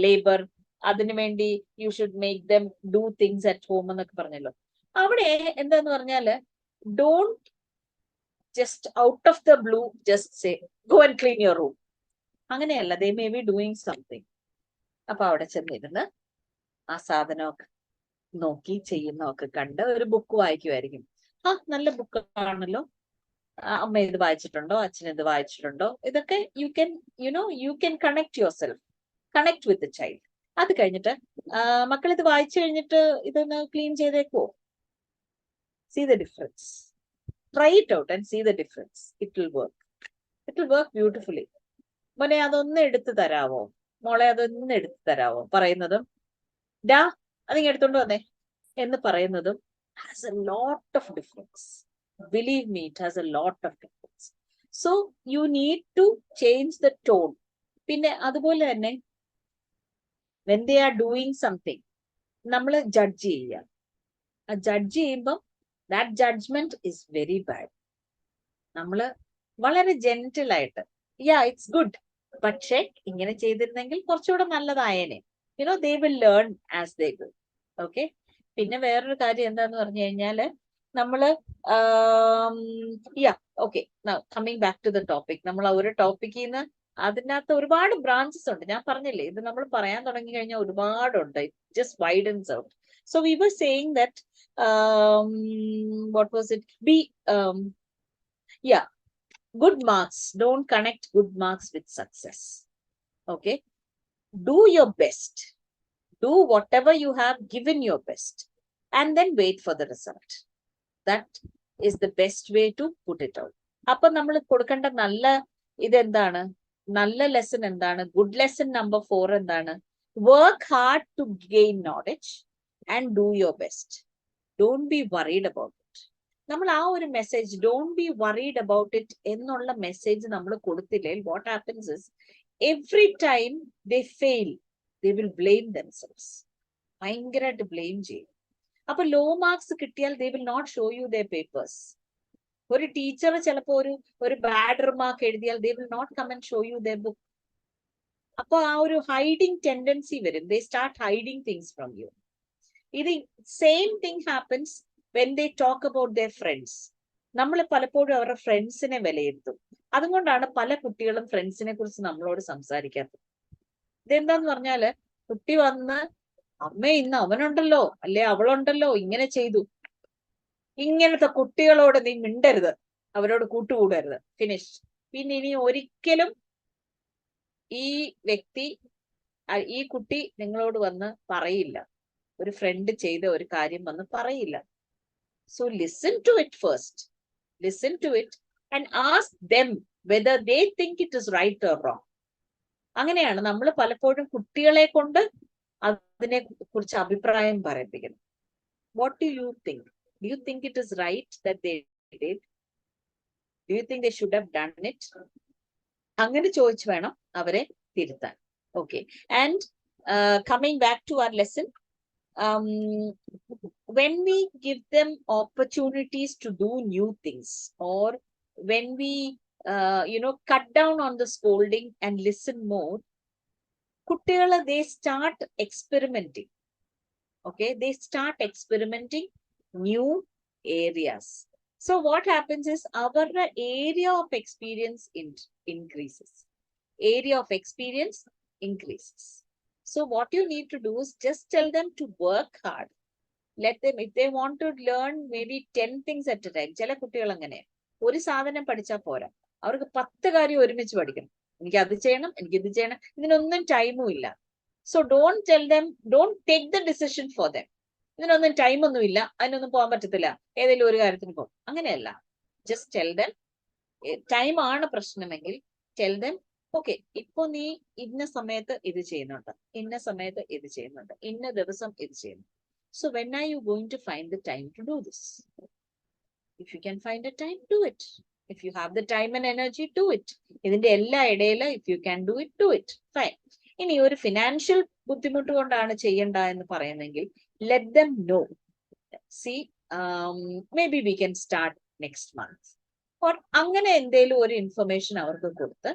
ലേബർ, അതിനുവേണ്ടി you should make them do things at home എന്നൊക്കെ പറഞ്ഞല്ലോ. അവിടെ എന്താന്ന് പറഞ്ഞാല്, don't just out of the blue just say go and clean your room. അങ്ങനെയല്ല, they may be doing something. അപ്പൊ അവിടെ ചെന്നിരുന്ന് ആ സാധനമൊക്കെ നോക്കി ചെയ്യുന്നതൊക്കെ കണ്ട് ഒരു ബുക്ക് വായിക്കുമായിരിക്കും. നല്ല ബുക്കാണല്ലോ, അമ്മ ഇത് വായിച്ചിട്ടുണ്ടോ, അച്ഛൻ ഇത് വായിച്ചിട്ടുണ്ടോ, ഇതൊക്കെ you can connect yourself, connect with the child. അത് കഴിഞ്ഞിട്ട് മക്കൾ ഇത് വായിച്ചു കഴിഞ്ഞിട്ട് ഇതൊന്ന് ക്ലീൻ ചെയ്തേക്കോ, see the difference, try it out and see the difference. It will work beautifully. മോനെ അതൊന്ന് എടുത്തു തരാവോ, മോളെ അതൊന്ന് എടുത്തു തരാവോ പറയുന്നതും, ഡാ അതിങ്ങ് എടുത്തോണ്ട് വന്നേ എന്ന് പറയുന്നതും has a lot of difference. Believe me, it has a lot of difference. So you need to change the tone. പിന്നെ അതുപോലെ തന്നെ when they are doing something, നമ്മൾ ജഡ്ജ് ചെയ്യുക. ജഡ്ജ് ചെയ്യുമ്പം that judgment is very bad. നമ്മൾ വളരെ gentle ആയിട്ട്, it's good, പക്ഷെ ഇങ്ങനെ ചെയ്തിരുന്നെങ്കിൽ കുറച്ചുകൂടെ നല്ലതായേനെ. they will learn as they go. Okay. പിന്നെ വേറൊരു കാര്യം എന്താന്ന് പറഞ്ഞു കഴിഞ്ഞാല്, നമ്മള് okay, coming back to the topic. നമ്മൾ ഒരു ടോപ്പിക്കിൽ നിന്ന്, അതിനകത്ത് ഒരുപാട് ബ്രാഞ്ചസ് ഉണ്ട്. ഞാൻ പറഞ്ഞില്ലേ, ഇത് നമ്മൾ പറയാൻ തുടങ്ങി കഴിഞ്ഞാൽ ഒരുപാടുണ്ട്. Just widens out. So we were saying that, what was it, good marks, don't connect good marks with success. Okay, do your best, do whatever you have given your best, and then wait for the result. That is the best way to put it out. അപ്പൊ നമ്മൾ കൊടുക്കേണ്ട നല്ല ഇതെന്താണ്, നല്ല lesson എന്താണ്, good lesson number 4 എന്താണ്, work hard to gain knowledge and do your best. Don't be worried about it. നമ്മൾ ആ ഒരു message, don't be worried about it എന്നുള്ള മെസ്സേജ് നമ്മൾ കൊടുത്തില്ലെങ്കിൽ, what happens is, every time they fail, they will blame themselves. ഭയങ്കരമായിട്ട് blame ചെയ്യും. അപ്പൊ low marks കിട്ടിയാൽ they will not show you their papers. ഒരു ടീച്ചർ ചിലപ്പോ ഒരു ബാഡ് റിമാർക്ക് എഴുതിയാൽ they will not come and show you their book. അപ്പൊ ആ ഒരു ഹൈഡിങ് ടെൻഡൻസി വരും. They start hiding things from you. ഇത് same thing happens when they talk about their friends. നമ്മൾ പലപ്പോഴും അവരുടെ ഫ്രണ്ട്സിനെ വിലയിരുത്തും. അതുകൊണ്ടാണ് പല കുട്ടികളും ഫ്രണ്ട്സിനെ കുറിച്ച് നമ്മളോട് സംസാരിക്കാത്തത്. ഇതെന്താന്ന് പറഞ്ഞാല് കുട്ടി വന്ന് അമ്മേ ഇന്ന് അവനുണ്ടല്ലോ അല്ലെ അവളുണ്ടല്ലോ ഇങ്ങനെ ചെയ്തു. ഇങ്ങനത്തെ കുട്ടികളോട് നീ മിണ്ടരുത്, അവരോട് കൂട്ടുകൂടരുത്. ഫിനിഷ്. പിന്നെ ഇനി ഒരിക്കലും ഈ വ്യക്തി ഈ കുട്ടി നിങ്ങളോട് വന്ന് പറയില്ല, ഒരു ഫ്രണ്ട് ചെയ്ത ഒരു കാര്യം വന്ന് പറയില്ല. So listen to it first. Listen to it and ask them whether they think it is right or wrong. അങ്ങനെയാണ് നമ്മൾ പലപ്പോഴും കുട്ടികളെ കൊണ്ട് അതിനെ കുറിച്ച് അഭിപ്രായം പറയിപ്പിക്കുന്നത്. What do you think? Do you think it is right that they did? Do you think they should have done it? അങ്ങനെ ചോദിച്ചു വേണം അവരെ തിരുത്താൻ. Okay. And coming back to our lesson, when we give them opportunities to do new things, or when we cut down on the scolding and listen more, kuttiyala they start experimenting. Okay, they start experimenting new areas. So what happens is our area of experience increases. Area of experience increases. So what you need to do is just tell them to work hard. Let them, if they want to learn maybe 10 things at a time. ചില കുട്ടികൾ അങ്ങനെ ഒരു സാധനം പഠിച്ചാൽ പോരാ, അവർക്ക് 10 കാര്യം ഒരുമിച്ച് പഠിക്കണം. എനിക്ക് അത് ചെയ്യണം, എനിക്ക് ഇത് ചെയ്യണം, ഇതിനൊന്നും ടൈമും ഇല്ല. So don't tell them, don't take the decision for them. ഇതിനൊന്നും ടൈമൊന്നും ഇല്ല, അതിനൊന്നും പോകാൻ പറ്റത്തില്ല, ഏതെങ്കിലും ഒരു കാര്യത്തിന് പോകും, അങ്ങനെയല്ല. ജസ്റ്റ് ടെൽ ദം, ടൈമാണ് പ്രശ്നമെങ്കിൽ ടെൽ ദം, ഓക്കെ ഇപ്പൊ നീ ഇന്ന സമയത്ത് ഇത് ചെയ്യുന്നുണ്ട്, ഇന്ന സമയത്ത് ഇത് ചെയ്യുന്നുണ്ട്, ഇന്ന ദിവസം ഇത് ചെയ്യുന്നു. So when are you going to find the time to do this? If you can find a time, do it. If you have the time and energy, do it. ഇതിന്റെ എല്ലാ ഇടയില് if you can do it, do it. Fine. ഇനി ഒരു financial ബുദ്ധിമുട്ട് കൊണ്ടാണ് ചെയ്യണ്ട എന്ന് പറയുന്നെങ്കിൽ let them know. See, maybe we can start next month. Or അങ്ങനെ എന്തെങ്കിലും ഒരു ഇൻഫർമേഷൻ അവർക്ക് കൊടുത്ത്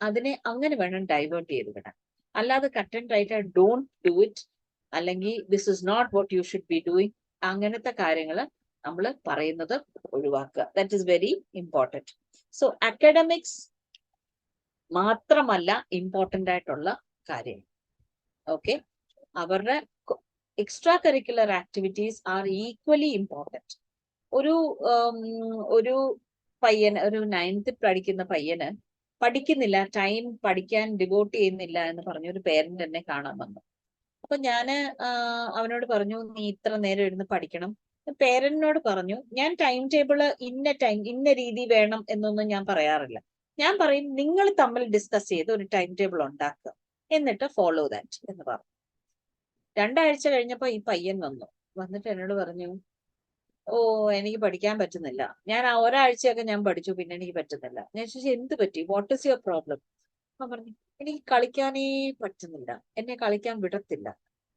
അതിനെ അങ്ങനെ വേണം ഡൈവേർട്ട് ചെയ്ത് വിടാൻ. അല്ലാതെ cut and right don't do it, അല്ലെങ്കിൽ this is not what you should be doing, അങ്ങനത്തെ കാര്യങ്ങൾ നമ്മൾ പറയുന്നത് ഒഴിവാക്കുക. That is very important. So academics മാത്രമല്ല ഇമ്പോർട്ടൻ്റ് ആയിട്ടുള്ള കാര്യം. ഓക്കെ, അവരുടെ extra curricular activities are equally important. ഒരു പയ്യന്, ഒരു 9th പഠിക്കുന്ന പയ്യന് പഠിക്കുന്നില്ല, ടൈം പഠിക്കാൻ ഡിവോട്ട് ചെയ്യുന്നില്ല എന്ന് പറഞ്ഞ ഒരു പേരന്റ് എന്നെ കാണാൻ വന്നു. അപ്പൊ ഞാന് അവനോട് പറഞ്ഞു, നീ ഇത്ര നേരം ഇരുന്ന് പഠിക്കണം. പേരന്റിനോട് പറഞ്ഞു, ഞാൻ ടൈം ടേബിള് ഇന്ന ടൈം ഇന്ന രീതി വേണം എന്നൊന്നും ഞാൻ പറയാറില്ല. ഞാൻ പറയും നിങ്ങൾ തമ്മിൽ ഡിസ്കസ് ചെയ്ത് ഒരു ടൈം ടേബിൾ ഉണ്ടാക്കുക, എന്നിട്ട് ഫോളോ ദാറ്റ് എന്ന് പറഞ്ഞു. 2 ആഴ്ച കഴിഞ്ഞപ്പോ ഈ പയ്യൻ വന്നിട്ട് എന്നോട് പറഞ്ഞു, ഓ എനിക്ക് പഠിക്കാൻ പറ്റുന്നില്ല, ഞാൻ ഒരാഴ്ചയൊക്കെ ഞാൻ പഠിച്ചു, പിന്നെ എനിക്ക് പറ്റുന്നില്ല. ഞാൻ ചോദിച്ചു എന്ത് പറ്റി, വാട്ട് ഇസ് യുവർ പ്രോബ്ലം? അപ്പൊ പറഞ്ഞു, എനിക്ക് കളിക്കാനേ പറ്റുന്നില്ല, എന്നെ കളിക്കാൻ വിടത്തില്ല.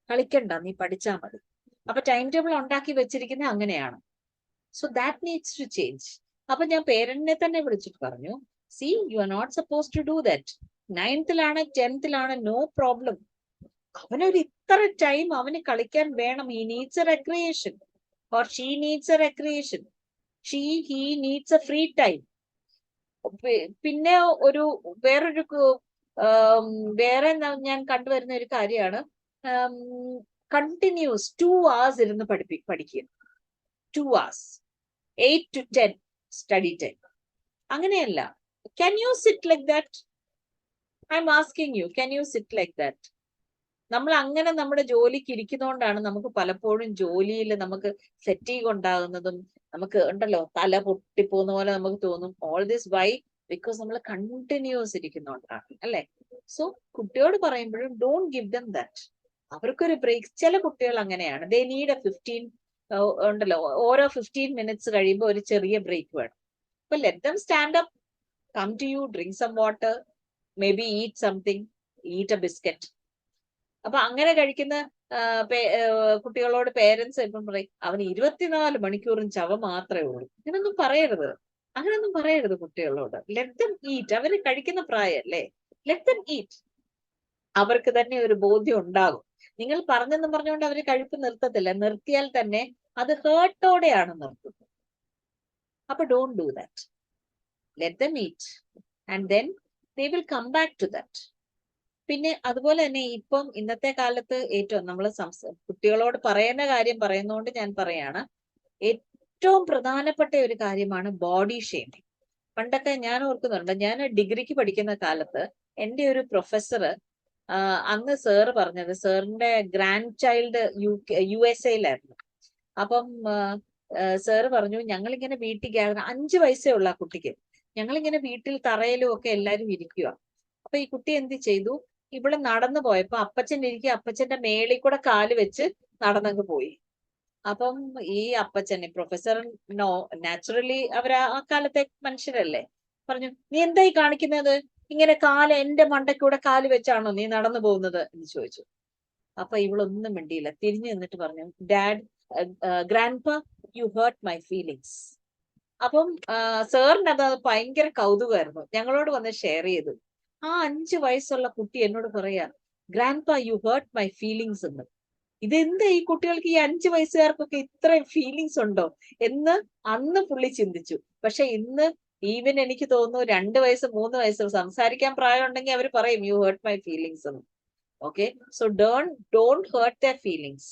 കളിക്കണ്ട, നീ പഠിച്ചാൽ മതി. അപ്പൊ ടൈം ടേബിൾ ഉണ്ടാക്കി വെച്ചിരിക്കുന്നത് അങ്ങനെയാണ്. So that needs to change. അപ്പൊ ഞാൻ പേരന്റിനെ തന്നെ വിളിച്ചിട്ട് പറഞ്ഞു, see you are not suppose to do that. 9th 10th no problem. അവനൊരു ഇത്ര ടൈം അവന് കളിക്കാൻ വേണം. He needs a recreation or she needs a recreation. He needs a free time. പിന്നെ വേറെ ഞാൻ കണ്ടുവരുന്ന ഒരു കാര്യമാണ് കണ്ടിന്യൂസ് 2 hours ഇരുന്ന് പഠിക്കുക. 2 hours, 8 to 10 സ്റ്റഡി ടൈം. അങ്ങനെയല്ല. Can you sit like that? I'm asking you, can you sit like that? നമ്മൾ അങ്ങനെ നമ്മുടെ ജോലിക്ക് ഇരിക്കുന്നതുകൊണ്ടാണ് നമുക്ക് പലപ്പോഴും ജോലിയിൽ നമുക്ക് ഫെറ്റീഗ് ഉണ്ടാകുന്നതും, നമുക്ക് ഉണ്ടല്ലോ തല പൊട്ടിപ്പോകുന്ന പോലെ നമുക്ക് തോന്നും. All this why? ബിക്കോസ് നമ്മൾ കണ്ടിന്യൂസ് ഇരിക്കുന്നതുകൊണ്ടാണ്, അല്ലെ? സോ കുട്ടിയോട് പറയുമ്പോഴും ഡോണ്ട് ഗിവ് ദം ദാറ്റ്. അവർക്കൊരു ബ്രേക്ക്. ചില കുട്ടികൾ അങ്ങനെയാണ്, ദേ നീഡ് എ 15 ഉണ്ടല്ലോ, ഓരോ 15 minutes കഴിയുമ്പോൾ ഒരു ചെറിയ ബ്രേക്ക് വേണം. അപ്പൊ let them stand up, come to you, drink some water, maybe eat something, eat a biscuit. അപ്പൊ അങ്ങനെ കഴിക്കുന്ന കുട്ടികളോട് പേരൻസ് ഇപ്പം പറയും, അവന് 24 മണിക്കൂറും ചവ മാത്രമേ ഉള്ളൂ. അങ്ങനൊന്നും പറയരുത്, അങ്ങനൊന്നും പറയരുത് കുട്ടികളോട്. Let them eat. അവര് കഴിക്കുന്ന പ്രായമല്ലേ, ലെറ്റ് ദം ഈറ്റ്. അവർക്ക് തന്നെ ഒരു ബോധ്യം ഉണ്ടാകും. നിങ്ങൾ പറഞ്ഞെന്ന് പറഞ്ഞുകൊണ്ട് അവർ കഴിപ്പ് നിർത്തത്തില്ല. നിർത്തിയാൽ തന്നെ അത് ഹേർട്ടോടെയാണ് നിർത്തുന്നത്. അപ്പൊ don't do that. Let them eat and then they will come back to that. പിന്നെ അതുപോലെ തന്നെ ഇപ്പം ഇന്നത്തെ കാലത്ത് ഏറ്റവും നമ്മൾ കുട്ടികളോട് പറയുന്ന കാര്യം പറയുന്നതുകൊണ്ട് ഞാൻ പറയാണ്, ഏറ്റവും പ്രധാനപ്പെട്ട ഒരു കാര്യമാണ് ബോഡി ഷേമിങ്. പണ്ടൊക്കെ ഞാൻ ഓർക്കുന്നുണ്ട്, ഞാൻ ഡിഗ്രിക്ക് പഠിക്കുന്ന കാലത്ത് എൻ്റെ ഒരു പ്രൊഫസർ, അന്ന് സാറ് പറഞ്ഞത്, സാറിന്റെ ഗ്രാൻഡ് ചൈൽഡ് USA-യിലായിരുന്നു. അപ്പം സാറ് പറഞ്ഞു, ഞങ്ങളിങ്ങനെ വീട്ടിൽ 5 വയസ്സേ ഉള്ള ആ കുട്ടിക്ക്, ഞങ്ങളിങ്ങനെ വീട്ടിൽ തറയിലും ഒക്കെ എല്ലാരും ഇരിക്കുക. അപ്പൊ ഈ കുട്ടി എന്ത് ചെയ്തു, ഇവിടെ നടന്നു പോയപ്പോ അപ്പച്ചൻ ഇരിക്കുക, അപ്പച്ചന്റെ മേളിൽ കൂടെ കാല് വെച്ച് നടന്നങ്ങ് പോയി. അപ്പം ഈ അപ്പച്ചൻ, പ്രൊഫസർ നാച്ചുറലി അവർ ആ കാലത്തെ മനുഷ്യരല്ലേ, പറഞ്ഞു, നീ എന്തായി കാണിക്കുന്നത്, ഇങ്ങനെ കാല് എന്റെ മണ്ടയ്ക്കൂടെ കാല് വെച്ചാണോ നീ നടന്നു പോകുന്നത് എന്ന് ചോദിച്ചു. അപ്പൊ ഇവളൊന്നും മിണ്ടിയില്ല, തിരിഞ്ഞു നിന്നിട്ട് പറഞ്ഞു, dad, grandpa, you hurt my feelings. അപ്പം സാറിന് അത് ഭയങ്കര കൗതുകമായിരുന്നു, ഞങ്ങളോട് വന്ന് ഷെയർ ചെയ്തു. ആ 5 വയസ്സുള്ള കുട്ടി എന്നോട് പറയാ, grandpa, you hurt my feelings എന്ന്. ഇതെന്താ ഈ കുട്ടികൾക്ക്, ഈ 5 വയസ്സുകാർക്കൊക്കെ ഇത്രയും ഫീലിങ്സ് ഉണ്ടോ എന്ന് അന്ന് പുള്ളി ചിന്തിച്ചു. പക്ഷെ ഇന്ന് ഈവൻ എനിക്ക് തോന്നുന്നു 2 വയസ്സ് 3 വയസ്സ് സംസാരിക്കാൻ പ്രായം ഉണ്ടെങ്കിൽ അവർ പറയും, യു ഹേർട്ട് മൈ ഫീലിങ്സ് എന്ന്. Okay, so don't hurt the feelings.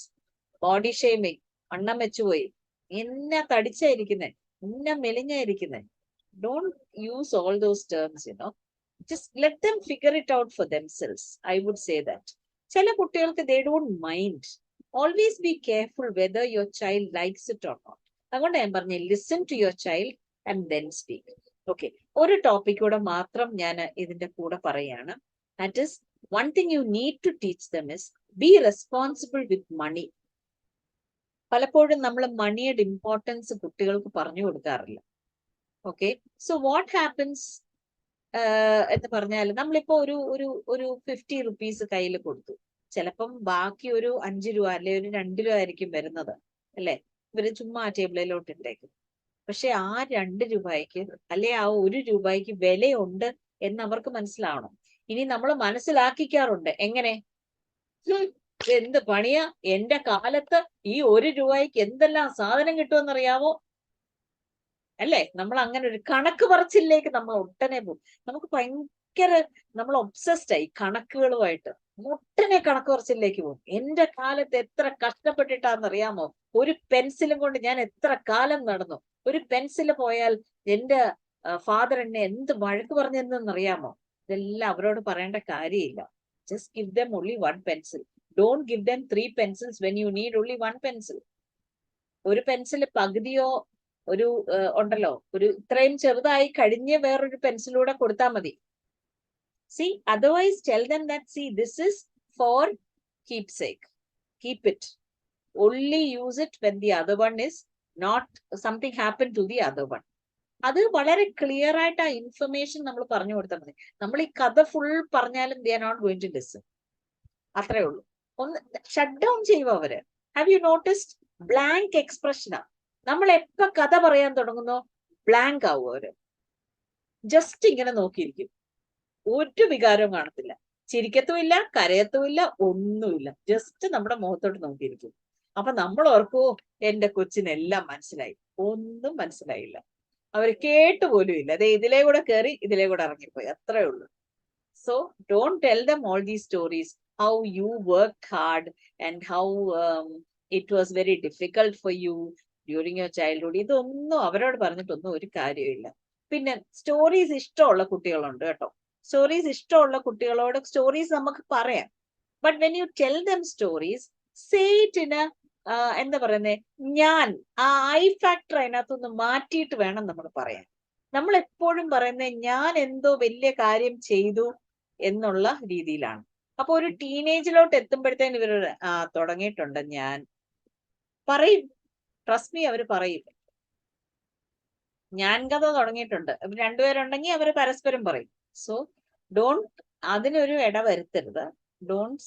Body shaming, വണ്ണം വെച്ചുപോയി, എന്നെ തടിച്ചായിരിക്കുന്നേ, എന്നെ മെലിഞ്ഞായിരിക്കുന്നേ, don't use all those terms, just let them figure it out for themselves. I would say that. ചില കുട്ടികൾക്ക് they don't mind. Always be careful whether your child likes it or not. അതുകൊണ്ട് ഞാൻ പറഞ്ഞു, listen to your child and then speak. Okay, ഒരു topic കൂടെ മാത്രം ഞാൻ ഇതിന്റെ കൂടെ പറയാണ്. That is, one thing you need to teach them is be responsible with money. പലപ്പോഴും നമ്മൾ മണിയുടെ ഇമ്പോർട്ടൻസ് കുട്ടികൾക്ക് പറഞ്ഞു കൊടുക്കാറില്ല. ഓക്കെ, സോ വാട്ട് ഹാപ്പൻസ് എന്ന് പറഞ്ഞാൽ, നമ്മളിപ്പോ ഒരു 50 റുപ്പീസ് കയ്യിൽ കൊടുത്തു, ചിലപ്പം ബാക്കി ഒരു 5 രൂപ അല്ലെ ഒരു 2 രൂപ ആയിരിക്കും വരുന്നത്, അല്ലെ, ഇവര് ചുമ്മാ ടേബിളിലോട്ട് ഇട്ടേക്കും. പക്ഷെ ആ 2 രൂപയ്ക്ക് അല്ലെ ആ 1 രൂപയ്ക്ക് വിലയുണ്ട് എന്ന് അവർക്ക് മനസ്സിലാവണം. ഇനി നമ്മൾ മനസ്സിലാക്കിക്കാറുണ്ട്, എങ്ങനെ, എന്ത് പണിയാ, എന്റെ കാലത്ത് ഈ 1 രൂപയ്ക്ക് എന്തെല്ലാം സാധനം കിട്ടുമെന്നറിയാവോ, അല്ലേ? നമ്മൾ അങ്ങനെ ഒരു കണക്ക് പറച്ചിലേക്ക് നമ്മൾ ഒട്ടനെ പോകും. നമുക്ക് ഭയങ്കര, നമ്മൾ ഒബ്സസ്ഡ് ആയി കണക്കുകളുമായിട്ട്, ഒട്ടനെ കണക്ക് പറച്ചിലേക്ക് പോകും. എന്റെ കാലത്ത് എത്ര കഷ്ടപ്പെട്ടിട്ടാന്നറിയാമോ, ഒരു പെൻസിലും കൊണ്ട് ഞാൻ എത്ര കാലം നടന്നു, ഒരു പെൻസിൽ പോയാൽ എന്റെ ഫാദർ എന്നെ എന്ത് വഴക്ക് പറഞ്ഞെന്നറിയാമോ. ഇതെല്ലാം അവരോട് പറയേണ്ട കാര്യമില്ല. Just give them only 1 pencil. Don't give dum 3 pencils when you need only 1 pencil. ഒരു പെൻസിൽ പകുതിയോ ഒരു ഉണ്ടല്ലോ, ഒരു ഇത്രയും ചെറുതായി കഴിഞ്ഞ് വേറൊരു പെൻസിലൂടെ കൊടുത്താൽ മതി. See, otherwise tell them that, see, this is for keepsake. Keep it. Only use it when the other one is not, something happened to the other one. അത് വളരെ ക്ലിയർ ആയിട്ട് ആ ഇൻഫർമേഷൻ നമ്മൾ പറഞ്ഞു കൊടുത്താൽ മതി. നമ്മൾ ഈ കഥ ഫുൾ പറഞ്ഞാലും they are not going to listen. അത്രേ ഉള്ളൂ. ഒന്ന് ഷട്ട് ഡൗൺ ചെയ്യുക അവര്. ഹാവ് യു നോട്ടിസ്ഡ്, ബ്ലാങ്ക് എക്സ്പ്രഷനാ. നമ്മൾ എപ്പോ കഥ പറയാൻ തുടങ്ങുന്നോ ബ്ലാങ്ക് ആവും അവര്. ജസ്റ്റ് ഇങ്ങനെ നോക്കിയിരിക്കും, ഒരു വികാരവും കാണത്തില്ല, ചിരിക്കത്തുമില്ല, കരയത്തുമില്ല, ഒന്നുമില്ല, ജസ്റ്റ് നമ്മുടെ മുഖത്തോട്ട് നോക്കിയിരിക്കും. അപ്പൊ നമ്മൾ ഓർക്കോ, എന്റെ കൊച്ചിനെല്ലാം മനസ്സിലായി. ഒന്നും മനസ്സിലായില്ല, അവർ കേട്ടുപോലും ഇല്ല. അതെ, ഇതിലേ കൂടെ കയറി ഇതിലേ കൂടെ ഇറങ്ങിപ്പോയി, അത്രേ ഉള്ളൂ. So don't tell them all these stories, how you worked hard and how it was very difficult for you during your childhood. ഇതൊന്നും അവരോട് പറഞ്ഞിട്ടൊന്നും ഒരു കാര്യമില്ല. പിന്നെ സ്റ്റോറീസ് ഇഷ്ടമുള്ള കുട്ടികളുണ്ട് കേട്ടോ. സ്റ്റോറീസ് ഇഷ്ടമുള്ള കുട്ടികളോട് സ്റ്റോറീസ് നമുക്ക് പറയാം. But when you tell them stories, say it in എന്താ പറയുന്നേ, ഞാൻ ആ ഐ ഫാക്ടർ അതിനകത്തൊന്ന് മാറ്റിയിട്ട് വേണം നമ്മൾ പറയാൻ. നമ്മൾ എപ്പോഴും പറയുന്നത് ഞാൻ എന്തോ വലിയ കാര്യം ചെയ്തു എന്നുള്ള രീതിയിലാണ്. അപ്പൊ ഒരു ടീനേജിലോട്ട് എത്തുമ്പോഴത്തേന് ഇവര് തുടങ്ങിയിട്ടുണ്ട്, ഞാൻ പറയും, ട്രസ്റ്റ് മീ, അവര് പറയും, ഞാൻ കഥ തുടങ്ങിയിട്ടുണ്ട്. രണ്ടുപേരുണ്ടെങ്കിൽ അവര് പരസ്പരം പറയും. സോ ഡോണ്ട്, അതിനൊരു ഇട വരുത്തരുത്. Don't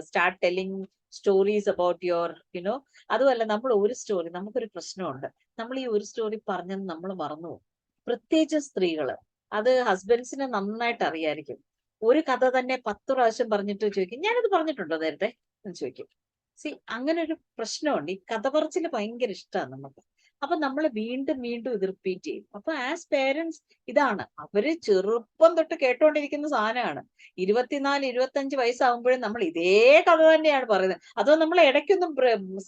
start telling stories about your you know. അതുമല്ല, നമ്മൾ ഒരു സ്റ്റോറി, നമുക്കൊരു പ്രശ്നമുണ്ട്, നമ്മൾ ഈ ഒരു സ്റ്റോറി പറഞ്ഞെന്ന് നമ്മൾ മറന്നുപോകും. പ്രത്യേകിച്ച് സ്ത്രീകള്, അത് ഹസ്ബൻഡ്സിന് നന്നായിട്ട് അറിയായിരിക്കും. ഒരു കഥ തന്നെ 10 പ്രാവശ്യം പറഞ്ഞിട്ട് ചോദിക്കും ഞാനത് പറഞ്ഞിട്ടുണ്ടോ നേരത്തെ എന്ന് ചോദിക്കും. അങ്ങനെ ഒരു പ്രശ്നമുണ്ട്. ഈ കഥ പറച്ചിൽ ഭയങ്കര ഇഷ്ടമാണ് നമുക്ക്. അപ്പൊ നമ്മൾ വീണ്ടും വീണ്ടും ഇത് റിപ്പീറ്റ് ചെയ്യും. അപ്പൊ ആസ് പേരൻസ് ഇതാണ്, അവര് ചെറുപ്പം തൊട്ട് കേട്ടോണ്ടിരിക്കുന്ന സാധനമാണ്. 24-25 വയസ്സാകുമ്പോഴും നമ്മൾ ഇതേ കഥ തന്നെയാണ് പറയുന്നത്. അതോ നമ്മൾ ഇടയ്ക്കൊന്നും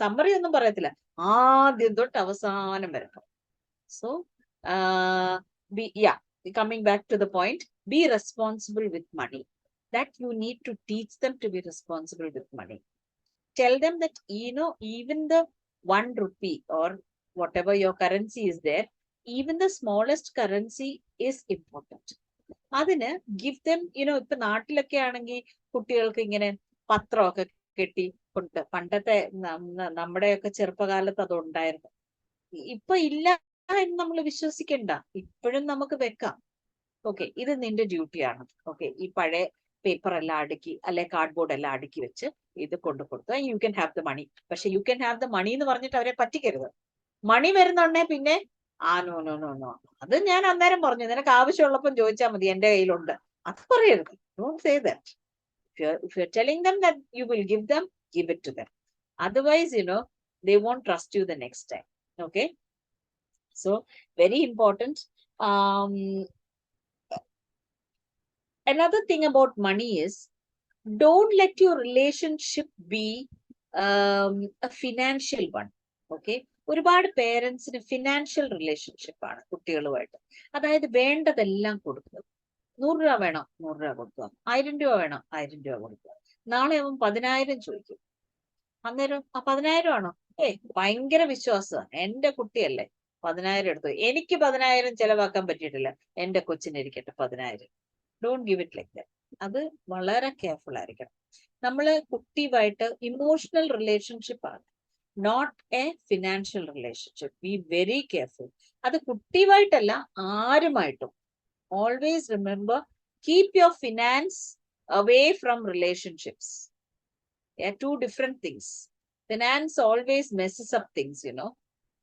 സമ്മറി ഒന്നും പറയത്തില്ല, ആദ്യം തൊട്ട് അവസാനം വരെ. So coming back to the point, be responsible with money. That you need to teach them to be responsible with money. Tell them that, even the 1 rupee or whatever your currency is there, even the smallest currency is important. അതിന് give them, ഇപ്പൊ നാട്ടിലൊക്കെ ആണെങ്കിൽ കുട്ടികൾക്ക് ഇങ്ങനെ പത്രമൊക്കെ കെട്ടി കൊണ്ട്, പണ്ടത്തെ നമ്മുടെയൊക്കെ ചെറുപ്പകാലത്ത് അതുണ്ടായിരുന്നു. ഇപ്പൊ ഇല്ല എന്ന് നമ്മൾ വിശ്വസിക്കണ്ട, ഇപ്പോഴും നമുക്ക് വെക്കാം. ഓക്കെ, ഇത് നിന്റെ ഡ്യൂട്ടിയാണ്. ഓക്കെ, ഈ പഴയ പേപ്പർ എല്ലാം അടുക്കി അല്ലെ കാർഡ്ബോർഡ് എല്ലാം അടുക്കി വെച്ച് ഇത് കൊണ്ടു കൊടുത്തു. You can have the money. പക്ഷെ you can have the money എന്ന് പറഞ്ഞിട്ട് അവരെ പറ്റിക്കരുത്. മണി വരുന്നുണ്ടേ പിന്നെ നോ നോ നോ നോ, അത് ഞാൻ അന്നേരം പറഞ്ഞു, നിനക്ക് ആവശ്യമുള്ളപ്പം ചോദിച്ചാൽ മതി, എന്റെ കയ്യിലുണ്ട്. അത് പറയരുത്. Don't say that. If you're telling them that you will give them, give it to them. Otherwise, they won't trust you the next time. Okay, so very important. Another thing about money is, don't let your relationship be a financial one. Okay, ഒരുപാട് പേരൻസിന് financial relationship ആണ് കുട്ടികളുമായിട്ട്. അതായത് വേണ്ടതെല്ലാം കൊടുക്കുക. 100 രൂപ വേണോ, 100 രൂപ കൊടുക്കുക. 1000 രൂപ വേണോ, 1000 രൂപ കൊടുക്കുക. നാളെ അവൻ 10,000 ചോദിക്കും. അന്നേരം 10,000 ആണോ? ഭയങ്കര വിശ്വാസമാണ്, എന്റെ കുട്ടിയല്ലേ, 10,000 എടുത്തു. എനിക്ക് 10,000 ചെലവാക്കാൻ പറ്റിയിട്ടില്ല, എന്റെ കൊച്ചിനിരിക്കട്ടെ 10,000. Don't give it like that. അത് വളരെ കെയർഫുൾ ആയിരിക്കണം. നമ്മള് കുട്ടിയുമായിട്ട് ഇമോഷണൽ റിലേഷൻഷിപ്പ് ആണ്, not a financial relationship. Be very careful. അത് കുട്ടിയുമായിട്ടല്ല, ആരുമായിട്ടും. Always remember, keep your finance away from relationships. Two different things. Finance always messes up things,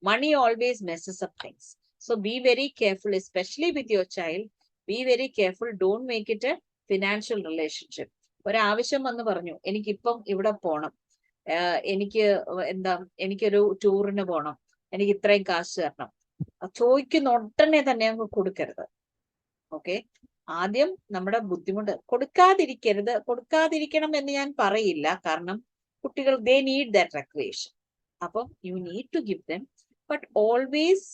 money always messes up things. So be very careful, especially with your child. Be very careful. Don't make it a financial relationship. ഒരാവശ്യം വന്ന് പറഞ്ഞു, എനിക്കിപ്പം ഇവിടെ പോണം, എനിക്കൊരു ടൂറിന് പോണം, എനിക്ക് ഇത്രയും കാശ് തരണം. ചോദിക്കുന്ന ഉടനെ തന്നെ അങ്ങ് കൊടുക്കരുത്. ഓക്കെ, ആദ്യം നമ്മുടെ ബുദ്ധിമുട്ട് കൊടുക്കാതിരിക്കണം എന്ന് ഞാൻ പറയില്ല. കാരണം കുട്ടികൾ ദേ നീഡ് ദാറ്റ് റെക്രിയേഷൻ. അപ്പം you need to give them, but always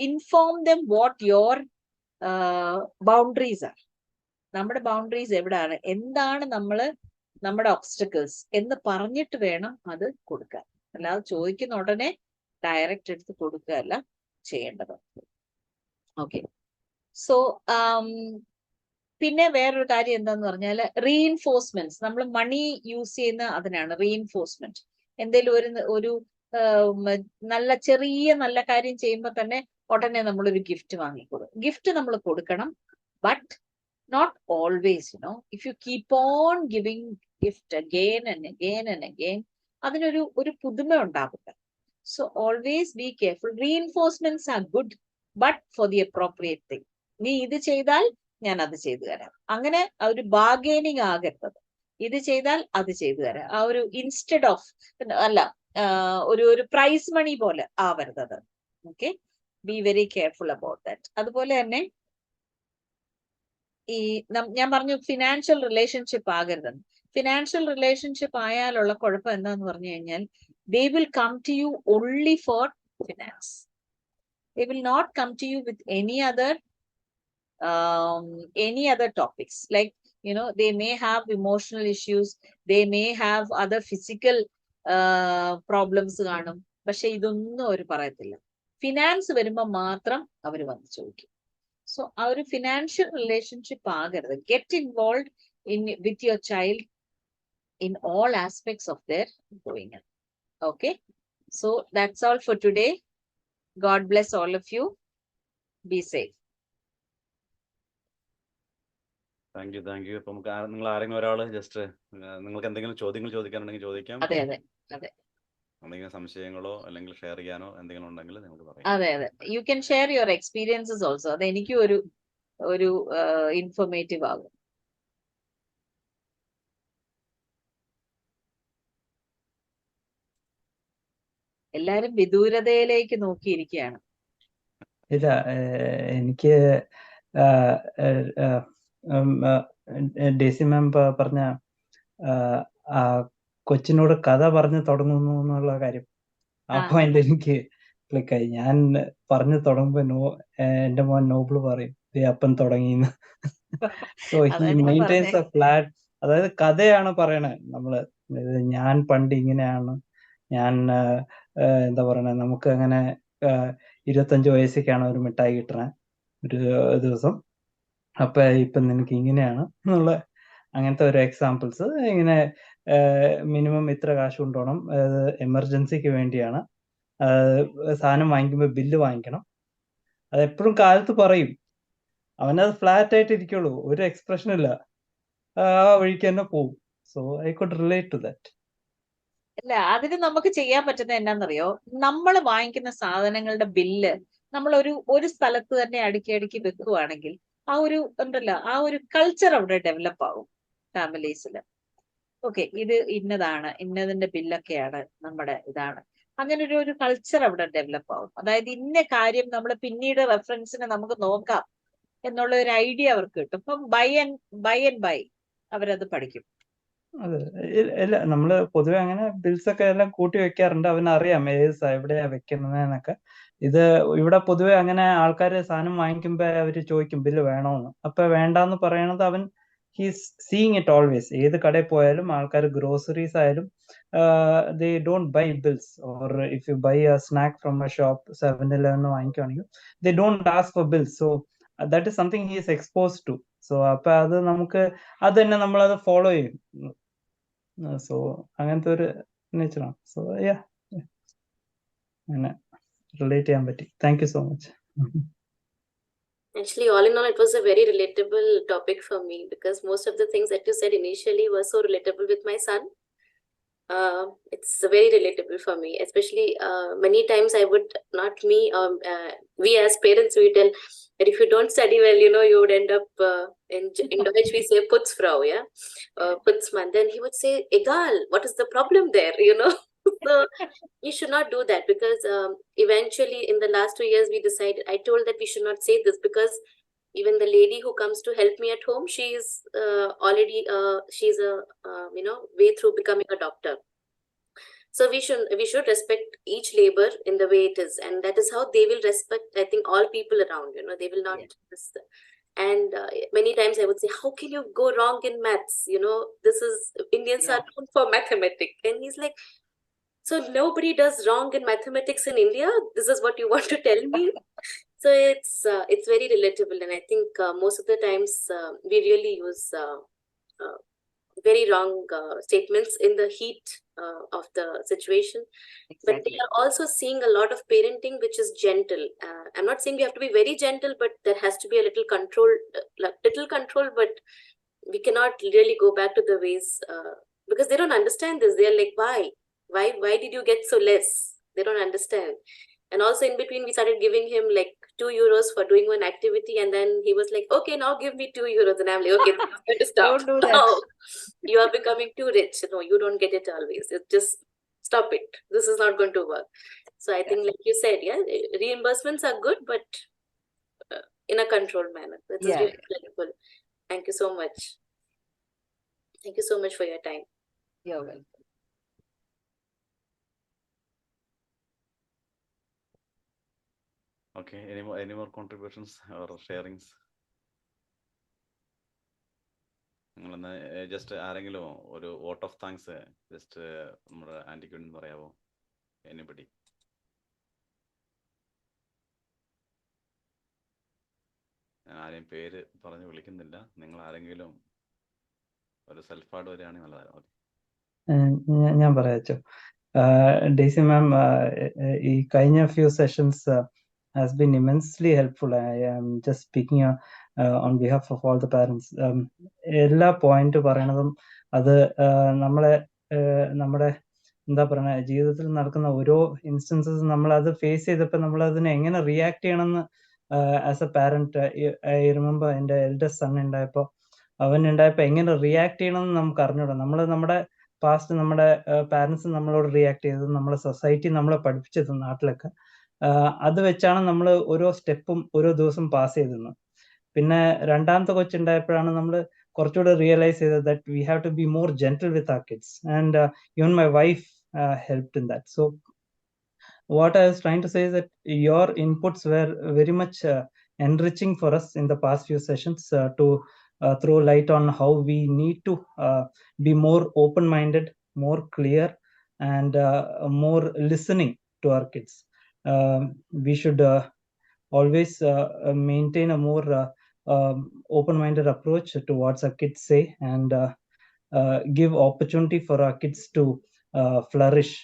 inform them what your boundaries ആണ്. നമ്മുടെ ബൗണ്ടറീസ് എവിടെയാണ്, എന്താണ് നമ്മുടെ ഒബ്സ്റ്റക്കിൾസ് എന്ന് പറഞ്ഞിട്ട് വേണം അത് കൊടുക്കാൻ. അല്ലാതെ ചോദിക്കുന്ന ഉടനെ ഡയറക്റ്റ് എടുത്ത് കൊടുക്കുകയല്ല ചെയ്യേണ്ടത്. ഓക്കെ, സോ പിന്നെ വേറൊരു കാര്യം എന്താന്ന് പറഞ്ഞാൽ, റീഇൻഫോഴ്സ്മെന്റ്സ്. നമ്മൾ മണി യൂസ് ചെയ്യുന്ന അതിനാണ് റീഇൻഫോഴ്സ്മെന്റ്. എന്തെങ്കിലും ഒരു നല്ല കാര്യം ചെയ്യുമ്പോൾ തന്നെ ഉടനെ നമ്മളൊരു ഗിഫ്റ്റ് വാങ്ങിക്കൊടുക്കും. ഗിഫ്റ്റ് നമ്മൾ കൊടുക്കണം, but not always. If you keep on giving gift again and again and again, അതിനൊരു പുതുമ ഉണ്ടാവില്ല. So always be careful. Reinforcements are good, but for the appropriate thing. നീ ഇത് ചെയ്താൽ ഞാൻ അത് ചെയ്തു തരാം, അങ്ങനെ ഒരു ബാർഗെയിനിങ് ആകരുത്. ഇത് ചെയ്താൽ അത് ചെയ്തു തരാം, ആ ഒരു ഇൻസ്റ്റെഡ് ഓഫ് അല്ല, ഒരു പ്രൈസ് മണി പോലെ ആവരുത്. Okay, B very careful about that. അതുപോലെ തന്നെ ഞാൻ പറഞ്ഞു ഫിനാൻഷ്യൽ റിലേഷൻഷിപ്പ് ആകരുതെന്ന്. ഫിനാൻഷ്യൽ റിലേഷൻഷിപ്പ് ആയാലുള്ള കുഴപ്പം എന്താന്ന് പറഞ്ഞു കഴിഞ്ഞാൽ, they will come to you only for finance. They will not come to you with any other topics. Like, they may have emotional issues, they may have other physical problems കാണും. പക്ഷെ ഇതൊന്നും അവർ പറയത്തില്ല. Finance വരുമ്പോൾ മാത്രം അവർ വന്ന് ചോദിക്കും. So our financial relationship ആകരുത്. Get involved with your child in all aspects of their going on. Okay, so that's all for today. God bless all of you. Be safe. Thank you. ഇപ്പൊ നമുക്ക് നിങ്ങൾ ആരെങ്കിലും ഒരാള് just നിങ്ങൾക്ക് എന്തെങ്കിലും ചോദ്യങ്ങൾ ചോദിക്കാനുണ്ടെങ്കിൽ ചോദിക്കാം. അതെ, എന്തെങ്കിലും സംശയങ്ങളോ അല്ലെങ്കിൽ ഷെയർ ചെയ്യാനോ എന്തെങ്കിലും ഉണ്ടെങ്കിൽ നിങ്ങൾക്ക് പറയാം. അതെ, you can share your experiences also. അത് എനിക്കും ഒരു ഇൻഫോർമേറ്റീവ് ആകും. എല്ലാരും വിദൂരതയിലേക്ക് നോക്കിയിരിക്കുകയാണ്. ഇല്ല, എനിക്ക് ഡെസി മാം പറഞ്ഞ ആ കൊച്ചിനോട് കഥ പറഞ്ഞു തുടങ്ങുന്നു എന്നുള്ള കാര്യം, ആ പോയിന്റ് എനിക്ക് ക്ലിക്കായി. ഞാൻ പറഞ്ഞു തുടങ്ങുമ്പോ എന്റെ മോൻ നോബിള് പറയും അപ്പൻ തുടങ്ങിന്ന്. So he maintains a flat, അതായത് കഥയാണ് പറയണേ. നമ്മള് ഞാൻ പണ്ട് ഇങ്ങനെയാണ്, ഞാൻ എന്താ പറയണേ, നമുക്ക് അങ്ങനെ 25 വയസ്സൊക്കെയാണ് ഒരു മിഠായി കിട്ടണേ ഒരു ദിവസം, അപ്പൊ ഇപ്പൊ നിനക്ക് ഇങ്ങനെയാണ് എന്നുള്ള അങ്ങനത്തെ ഒരു എക്സാമ്പിൾസ്. ഇങ്ങനെ മിനിമം ഇത്ര കാശ് കൊണ്ടുപോകണം, എമർജൻസിക്ക് വേണ്ടിയാണ്, സാധനം വാങ്ങിക്കുമ്പോൾ ബില്ല് വാങ്ങിക്കണം, അത് എപ്പോഴും കാലത്ത് പറയും. അവനത് ഫ്ലാറ്റ് ആയിട്ട് ഇരിക്കുള്ളൂ, ഒരു എക്സ്പ്രഷൻ ഇല്ല, ആ വഴിക്ക് തന്നെ പോകും. So I could relate to that. അല്ല, അതിന് നമുക്ക് ചെയ്യാൻ പറ്റുന്ന എന്നാന്നറിയോ, നമ്മൾ വാങ്ങിക്കുന്ന സാധനങ്ങളുടെ ബില്ല് നമ്മൾ ഒരു സ്ഥലത്ത് തന്നെ അടുക്കി വെക്കുവാണെങ്കിൽ ആ ഒരു ഉണ്ടല്ലോ, ആ ഒരു കൾച്ചർ അവിടെ ഡെവലപ്പ് ആവും ഫാമിലീസിൽ. ഓക്കെ, ഇത് ഇന്നതാണ്, ഇന്നതിന്റെ ബില്ലൊക്കെയാണ് നമ്മുടെ ഇതാണ്, അങ്ങനെ ഒരു കൾച്ചർ അവിടെ ഡെവലപ്പ് ആവും. അതായത് ഇന്ന കാര്യം നമ്മൾ പിന്നീട് റെഫറൻസിന് നമുക്ക് നോക്കാം എന്നുള്ള ഒരു ഐഡിയ അവർക്ക് കിട്ടും. ഇപ്പം ബൈ ആൻഡ് ബൈ അവരത് പഠിക്കും. അതെ, ഇല്ല, നമ്മള് പൊതുവെ അങ്ങനെ ബിൽസ് ഒക്കെ എല്ലാം കൂട്ടി വെക്കാറുണ്ട്. അവനറിയാം ഏത് എവിടെയാ വെക്കുന്നതെന്നൊക്കെ. ഇത് ഇവിടെ പൊതുവെ അങ്ങനെ ആൾക്കാര് സാധനം വാങ്ങിക്കുമ്പോ അവര് ചോദിക്കും ബില്ല് വേണോന്ന്. അപ്പൊ വേണ്ടാന്ന് പറയണത് അവൻ ഹീസ് സീയിങ് ഇറ്റ് ഓൾവേസ്. ഏത് കടയിൽ പോയാലും ആൾക്കാർ ഗ്രോസറീസ് ആയാലും they don't buy bills. Or if you buy a snack from a shop 7-Eleven വാങ്ങിക്കുവാണെങ്കിൽ they don't ask for bills. So that is something he is exposed to. So അപ്പൊ അത് നമുക്ക് അത് തന്നെ നമ്മളത് ഫോളോ ചെയ്യും. സോ അങ്ങനത്തെ ഒരു നേച്ചറാണ്. സോ യാ, അങ്ങനെ റിലേറ്റ് ചെയ്യാൻ പറ്റി. Thank you so much. Actually, all in all, it was a very relatable topic for me, because most of the things that you said initially were so relatable with my son. It's very relatable for me, especially many times I would, not me, we as parents, we tell that if you don't study well, you would end up in Deutsch we say putzfrau, yeah, putzmann. Then he would say, egal, what is the problem there, So you should not do that, because eventually in the last 2 years we decided, I told that we should not say this, because even the lady who comes to help me at home, she is already she's a way through becoming a doctor. So we should respect each labor in the way it is, and that is how they will respect, I think, all people around. They will not. Yeah. And many times I would say, how can you go wrong in maths? This is, Indians are known for mathematics. And he's like, so nobody does wrong in mathematics in India? This is what you want to tell me? So it's very relatable, and I think most of the times we really use very wrong statements in the heat of the situation. Exactly. But they are also seeing a lot of parenting which is gentle. I'm not saying we have to be very gentle, but there has to be a little control, but we cannot really go back to the ways because they don't understand this. They're like, why did you get so less? They don't understand. And also in between we started giving him like 2 euros for doing one activity, and then he was like, okay, now give me 2 euros. And I'm like, okay, I'm going to stop. Don't do that. No, you are becoming too rich. No, you don't get it always. Just stop it. This is not going to work. So I think, like you said, yeah, reimbursements are good, but in a controlled manner. That is really valuable. Thank you so much. Thank you so much for your time. You're welcome. Okay, any more contributions or sharings? നിങ്ങളെന്ന് just ആരെങ്കിലും ഒരു vote of thanks just നമ്മുടെ ആൻറ്റിക്ക് വേണ്ടി പറയാമോ? Anybody? ഞാൻ ആരെയും പേര് പറഞ്ഞ് വിളിക്കുന്നില്ല. നിങ്ങൾ ആരെങ്കിലും ഒരു സെൽഫ് ആഡ് വരികയാണെങ്കിൽ നല്ലതായിരുന്നു. ഞാൻ പറയാച്ചോ. ഡെയ്സി മാം ഈ കഴിഞ്ഞ few sessions has been immensely helpful. I am just speaking on behalf of all the parents. എല്ലാ പോയിന്റ് പറയണതും അത് നമ്മുടെ എന്താ പറയുക, ജീവിതത്തിൽ നടക്കുന്ന ഓരോ ഇൻസ്റ്റൻസസ് നമ്മൾ അത് ഫേസ് ചെയ്തപ്പോൾ നമ്മൾ അതിനെ എങ്ങനെ റിയാക്ട് ചെയ്യണമെന്ന് as A parent, I remember എൻ്റെ എൽഡസ്റ്റ് സൺ ഉണ്ടായപ്പോൾ എങ്ങനെ റിയാക്ട് ചെയ്യണമെന്ന് നമുക്ക് അറിഞ്ഞൂടാ. നമ്മുടെ പാസ്റ്റ് നമ്മുടെ പാരൻസ് നമ്മളോട് റിയാക്ട് ചെയ്തത്, നമ്മളെ സൊസൈറ്റി നമ്മളെ പഠിപ്പിച്ചത് നാട്ടിലൊക്കെ, അത് വെച്ചാണ് നമ്മൾ ഓരോ സ്റ്റെപ്പും ഓരോ ദിവസം പാസ് ചെയ്തിരുന്നത്. പിന്നെ രണ്ടാമത്തെ കൊച്ചുണ്ടായപ്പോഴാണ് നമ്മൾ കുറച്ചുകൂടെ റിയലൈസ് ചെയ്തത് that we have to be more gentle with our kids, and even my wife helped in that. So what I was trying to say is that your inputs were very much enriching for us in the past few sessions, to throw light on how we need to be more open-minded, more clear, and more listening to our kids. We should always maintain a more open-minded approach to what our kids say, and give opportunity for our kids to flourish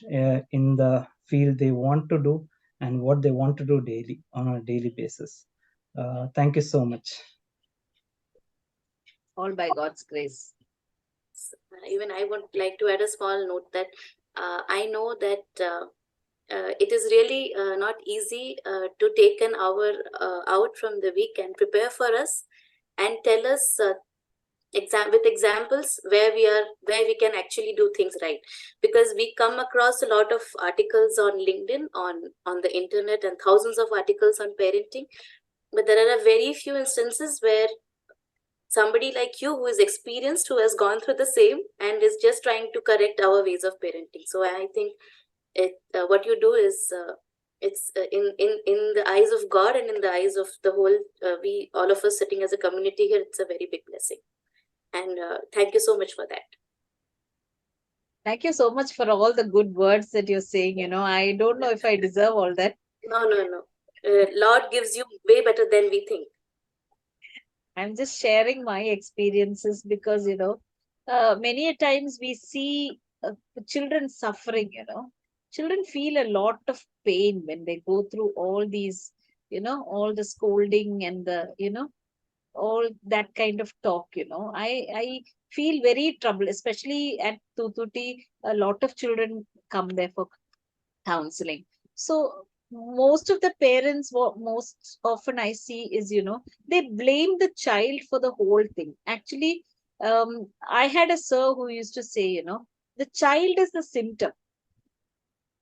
in the field they want to do and what they want to do daily, on a daily basis. Thank you so much. All by God's grace. Even I would like to add a small note that I know that it is really not easy to take an hour out from the week and prepare for us and tell us with examples where we can actually do things right, because we come across a lot of articles on LinkedIn, on the internet, and thousands of articles on parenting, but there are very few instances where somebody like you, who is experienced, who has gone through the same and is just trying to correct our ways of parenting. So I think what you do is it's in the eyes of God and in the eyes of the whole, we all of us sitting as a community here, it's a very big blessing. And thank you so much for that. Thank you so much for all the good words that you're saying. I don't know if I deserve all that. No. Lord gives you way better than we think. I'm just sharing my experiences because, many a times we see children suffering, Children feel a lot of pain when they go through all these, all the scolding and the, all that kind of talk, I feel very troubled, especially at Tututi. A lot of children come there for counseling. So most of the parents, what most often I see is, they blame the child for the whole thing. Actually, I had a sir who used to say, the child is the symptom.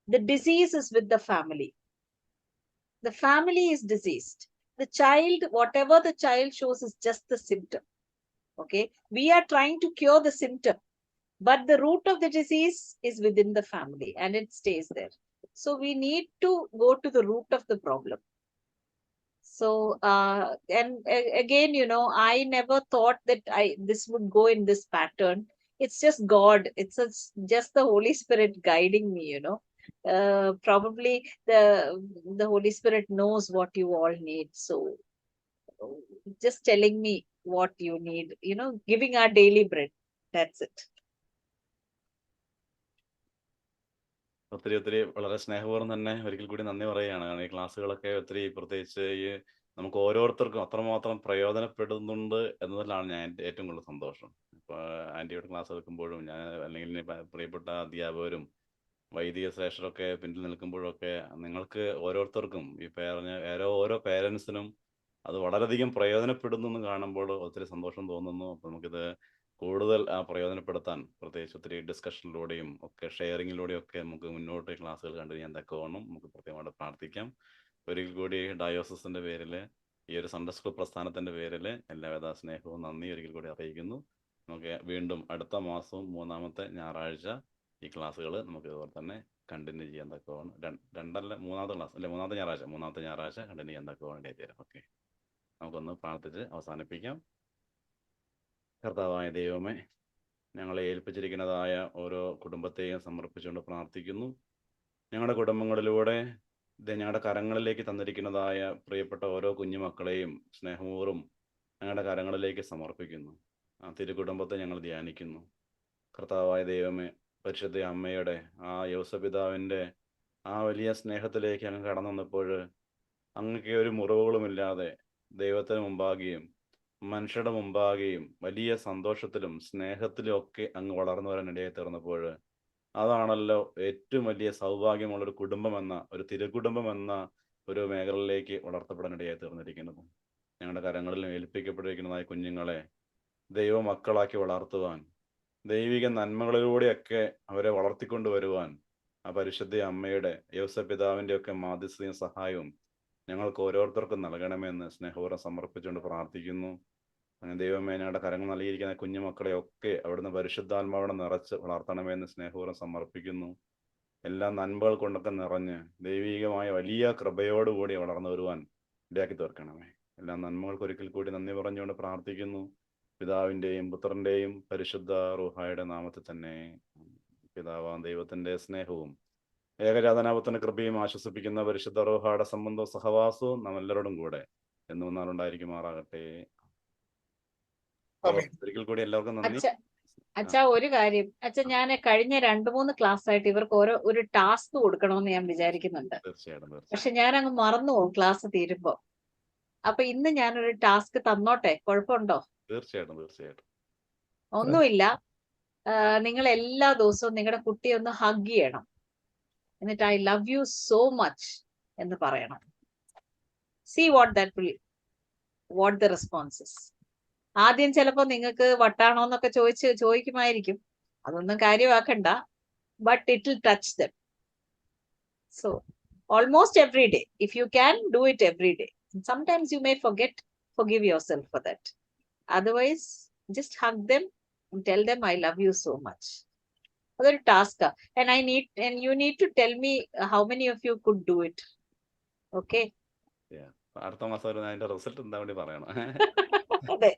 The disease is with the family. The family is diseased. The child, whatever the child shows, is just the symptom. Okay, we are trying to cure the symptom, but the root of the disease is within the family and it stays there. So we need to go to the root of the problem. So and again, I never thought that this would go in this pattern. It's just God. It's just the Holy Spirit guiding me. Probably the Holy Spirit knows what you all need. So just telling me what you need, giving our daily bread. That's it. ഒത്തിരി വളരെ സ്നേഹപൂർവ്വം തന്നെ ഒരിക്കൽ കൂടി നന്ദി പറയുകയാണ്. കാരണം ഈ ക്ലാസ്സുകളൊക്കെ ഒത്തിരി, പ്രത്യേകിച്ച് ഈ നമുക്ക് ഓരോരുത്തർക്കും അത്രമാത്രം പ്രയോജനപ്പെടുന്നുണ്ട് എന്നതിലാണ് ഞാൻ ഏറ്റവും കൂടുതൽ സന്തോഷം. ഇപ്പോൾ ആൻറ്റിയുടെ ക്ലാസ് എടുക്കുമ്പോഴും ഞാൻ, അല്ലെങ്കിൽ പ്രിയപ്പെട്ട അധ്യാപകരും വൈദിക ശ്രേഷ്ഠരൊക്കെ പിന്നിൽ നിൽക്കുമ്പോഴൊക്കെ നിങ്ങൾക്ക് ഓരോരുത്തർക്കും ഈ ഓരോ പേരൻസിനും അത് വളരെയധികം പ്രയോജനപ്പെടുന്നു എന്ന് കാണുമ്പോൾ ഒത്തിരി സന്തോഷം തോന്നുന്നു. അപ്പോൾ നമുക്കിത് കൂടുതൽ പ്രയോജനപ്പെടുത്താൻ, പ്രത്യേകിച്ച് ഒത്തിരി ഡിസ്കഷനിലൂടെയും ഒക്കെ ഷെയറിങ്ങിലൂടെയും ഒക്കെ നമുക്ക് മുന്നോട്ട് ക്ലാസ്സുകൾ കണ്ടുകഴിയാൻ തക്കവണ്ണം നമുക്ക് പ്രത്യേകമായിട്ട് പ്രാർത്ഥിക്കാം. ഒരിക്കൽ കൂടി ഡയോസസിന്റെ പേരിൽ, ഈ ഒരു സൺഡേ സ്കൂൾ പ്രസ്ഥാനത്തിന്റെ പേരിൽ എല്ലാവിധ സ്നേഹവും നന്ദി ഒരിക്കൽ കൂടി അറിയിക്കുന്നു. നമുക്ക് വീണ്ടും അടുത്ത മാസവും 3-ാമത്തെ ഞായറാഴ്ച ഈ ക്ലാസ്സുകൾ നമുക്ക് ഇതുപോലെ തന്നെ കണ്ടിന്യൂ ചെയ്യാൻ തക്കവണ്ണം, മൂന്നാമത്തെ ഞായറാഴ്ച കണ്ടിന്യൂ ചെയ്യാൻ തക്കവണ്ണം തരാം. ഓക്കെ, നമുക്കൊന്ന് പ്രാർത്ഥിച്ച് അവസാനിപ്പിക്കാം. കർത്താവായ ദൈവമേ, ഞങ്ങളെ ഏൽപ്പിച്ചിരിക്കുന്നതായ ഓരോ കുടുംബത്തെയും സമർപ്പിച്ചുകൊണ്ട് പ്രാർത്ഥിക്കുന്നു. ഞങ്ങളുടെ കുടുംബങ്ങളിലൂടെ ഞങ്ങളുടെ കരങ്ങളിലേക്ക് തന്നിരിക്കുന്നതായ പ്രിയപ്പെട്ട ഓരോ കുഞ്ഞുമക്കളെയും സ്നേഹപൂർവ്വം ഞങ്ങളുടെ കരങ്ങളിലേക്ക് സമർപ്പിക്കുന്നു. ആ തിരുകുടുംബത്തെ ഞങ്ങൾ ധ്യാനിക്കുന്നു. കർത്താവായ ദൈവമേ, പരിശുദ്ധ അമ്മയുടെ ആ യൗസപിതാവിൻ്റെ ആ വലിയ സ്നേഹത്തിലേക്ക് അങ്ങ് കടന്നു വന്നപ്പോൾ അങ്ങക്ക് ഒരു മുറിവുകളുമില്ലാതെ ദൈവത്തിന് മുമ്പാകെയും മനുഷ്യരുടെ മുമ്പാകെയും വലിയ സന്തോഷത്തിലും സ്നേഹത്തിലും ഒക്കെ അങ്ങ് വളർന്നു വരാനിടയായി തീർന്നപ്പോൾ, അതാണല്ലോ ഏറ്റവും വലിയ സൗഭാഗ്യമുള്ളൊരു കുടുംബമെന്ന, ഒരു തിരുകുടുംബം എന്ന ഒരു മേഖലയിലേക്ക് വളർത്തപ്പെടാനിടയായി തീർന്നിരിക്കുന്നത്. ഞങ്ങളുടെ കരങ്ങളിൽ ഏൽപ്പിക്കപ്പെട്ടിരിക്കുന്നതായ കുഞ്ഞുങ്ങളെ ദൈവമക്കളാക്കി വളർത്തുവാൻ ദൈവിക നന്മകളിലൂടെയൊക്കെ അവരെ വളർത്തിക്കൊണ്ട് വരുവാൻ ആ പരിശുദ്ധ അമ്മയുടെ യോസപിതാവിൻ്റെ ഒക്കെ മാധ്യസ്ഥയും സഹായവും ഞങ്ങൾക്ക് ഓരോരുത്തർക്കും നൽകണമെന്ന് സ്നേഹപൂർവ്വം സമർപ്പിച്ചുകൊണ്ട് പ്രാർത്ഥിക്കുന്നു. അങ്ങനെ ദൈവമേ, ഞങ്ങളുടെ കരങ്ങൾ നൽകിയിരിക്കുന്ന കുഞ്ഞുമക്കളെ ഒക്കെ അവിടുന്ന് പരിശുദ്ധാത്മാവിടെ നിറച്ച് വളർത്തണമെന്ന് സ്നേഹപൂർവ്വം സമർപ്പിക്കുന്നു. എല്ലാ നന്മകൾ കൊണ്ടൊക്കെ നിറഞ്ഞ് ദൈവികമായ വലിയ കൃപയോടുകൂടി വളർന്നു വരുവാൻ ഇടയാക്കി തീർക്കണമേ. എല്ലാ നന്മകൾക്ക് ഒരിക്കൽ കൂടി നന്ദി പറഞ്ഞുകൊണ്ട് പ്രാർത്ഥിക്കുന്നു. പിതാവിൻ്റെയും പുത്രൻ്റെയും പരിശുദ്ധ റൂഹായുടെ നാമത്തിൽ തന്നെ. പിതാവാം ദൈവത്തിൻ്റെ സ്നേഹവും ഏകജാതനാപുത്രന്റെ കൃപയും ആശ്വസിപ്പിക്കുന്ന പരിശുദ്ധ റൂഹായുടെ സംബന്ധവും സഹവാസവും നാം എല്ലാവരോടും കൂടെ എന്നും നാളുണ്ടായിരിക്കുമാറാകട്ടെ. ഒരിക്കൽ കൂടി എല്ലാവർക്കും നന്ദി. അച്ഛാ, ഒരു കാര്യം അച്ഛാ, ഞാൻ കഴിഞ്ഞ 2-3 ക്ലാസ് ആയിട്ട് ഇവർക്ക് ഒരു ടാസ്ക് കൊടുക്കണമെന്ന് ഞാൻ വിചാരിക്കുന്നുണ്ട്. തീർച്ചയായിട്ടും. പക്ഷെ ഞാൻ അങ്ങ് മറന്നു പോകും ക്ലാസ് തീരുമ്പോ. അപ്പൊ ഇന്ന് ഞാനൊരു ടാസ്ക് തന്നോട്ടെ, കുഴപ്പമുണ്ടോ? തീർച്ചയായിട്ടും. ഒന്നുമില്ല, നിങ്ങൾ എല്ലാ ദിവസവും നിങ്ങളുടെ കുട്ടിയെ ഒന്ന് ഹഗ് ചെയ്യണം. എന്നിട്ട് I love you so much എന്ന് പറയണം. See what the responses. ആദ്യം ചിലപ്പോ നിങ്ങൾക്ക് വട്ടാണോന്നൊക്കെ ചോദിക്കുമായിരിക്കും. അതൊന്നും കാര്യമാക്കണ്ട. But it will touch them. So almost every day, if you can do it every day. Sometimes you may forgive yourself for that. Otherwise, just hug them and tell them I love you so much. Other task, and you need to tell me how many of you could do it. Okay? Yeah. അടുത്ത മാസം അതിന്റെ result എന്താ വേണ്ടി പറയണം. അതെ,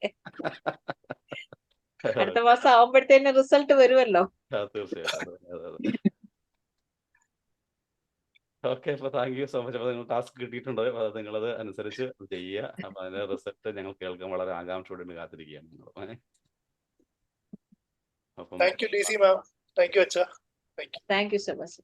അടുത്ത മാസം ആവുമ്പോഴത്തേന് result വരുമല്ലോ. തീർച്ചയായിട്ടും. ഓക്കെ, അപ്പൊ താങ്ക് യു സോ മച്ച്. അപ്പൊ നിങ്ങൾ ടാസ്ക് കിട്ടിയിട്ടുണ്ട്, അത് നിങ്ങളത് അനുസരിച്ച് ചെയ്യുക. അപ്പൊ അതിന്റെ റിസൾട്ട് ഞങ്ങൾ കേൾക്കാൻ വളരെ ആകാംക്ഷയോടെ കാത്തിരിക്കുകയാണ് നിങ്ങൾ. Thank you DC ma'am. Thank you അച്ഛാ. Thank you so much.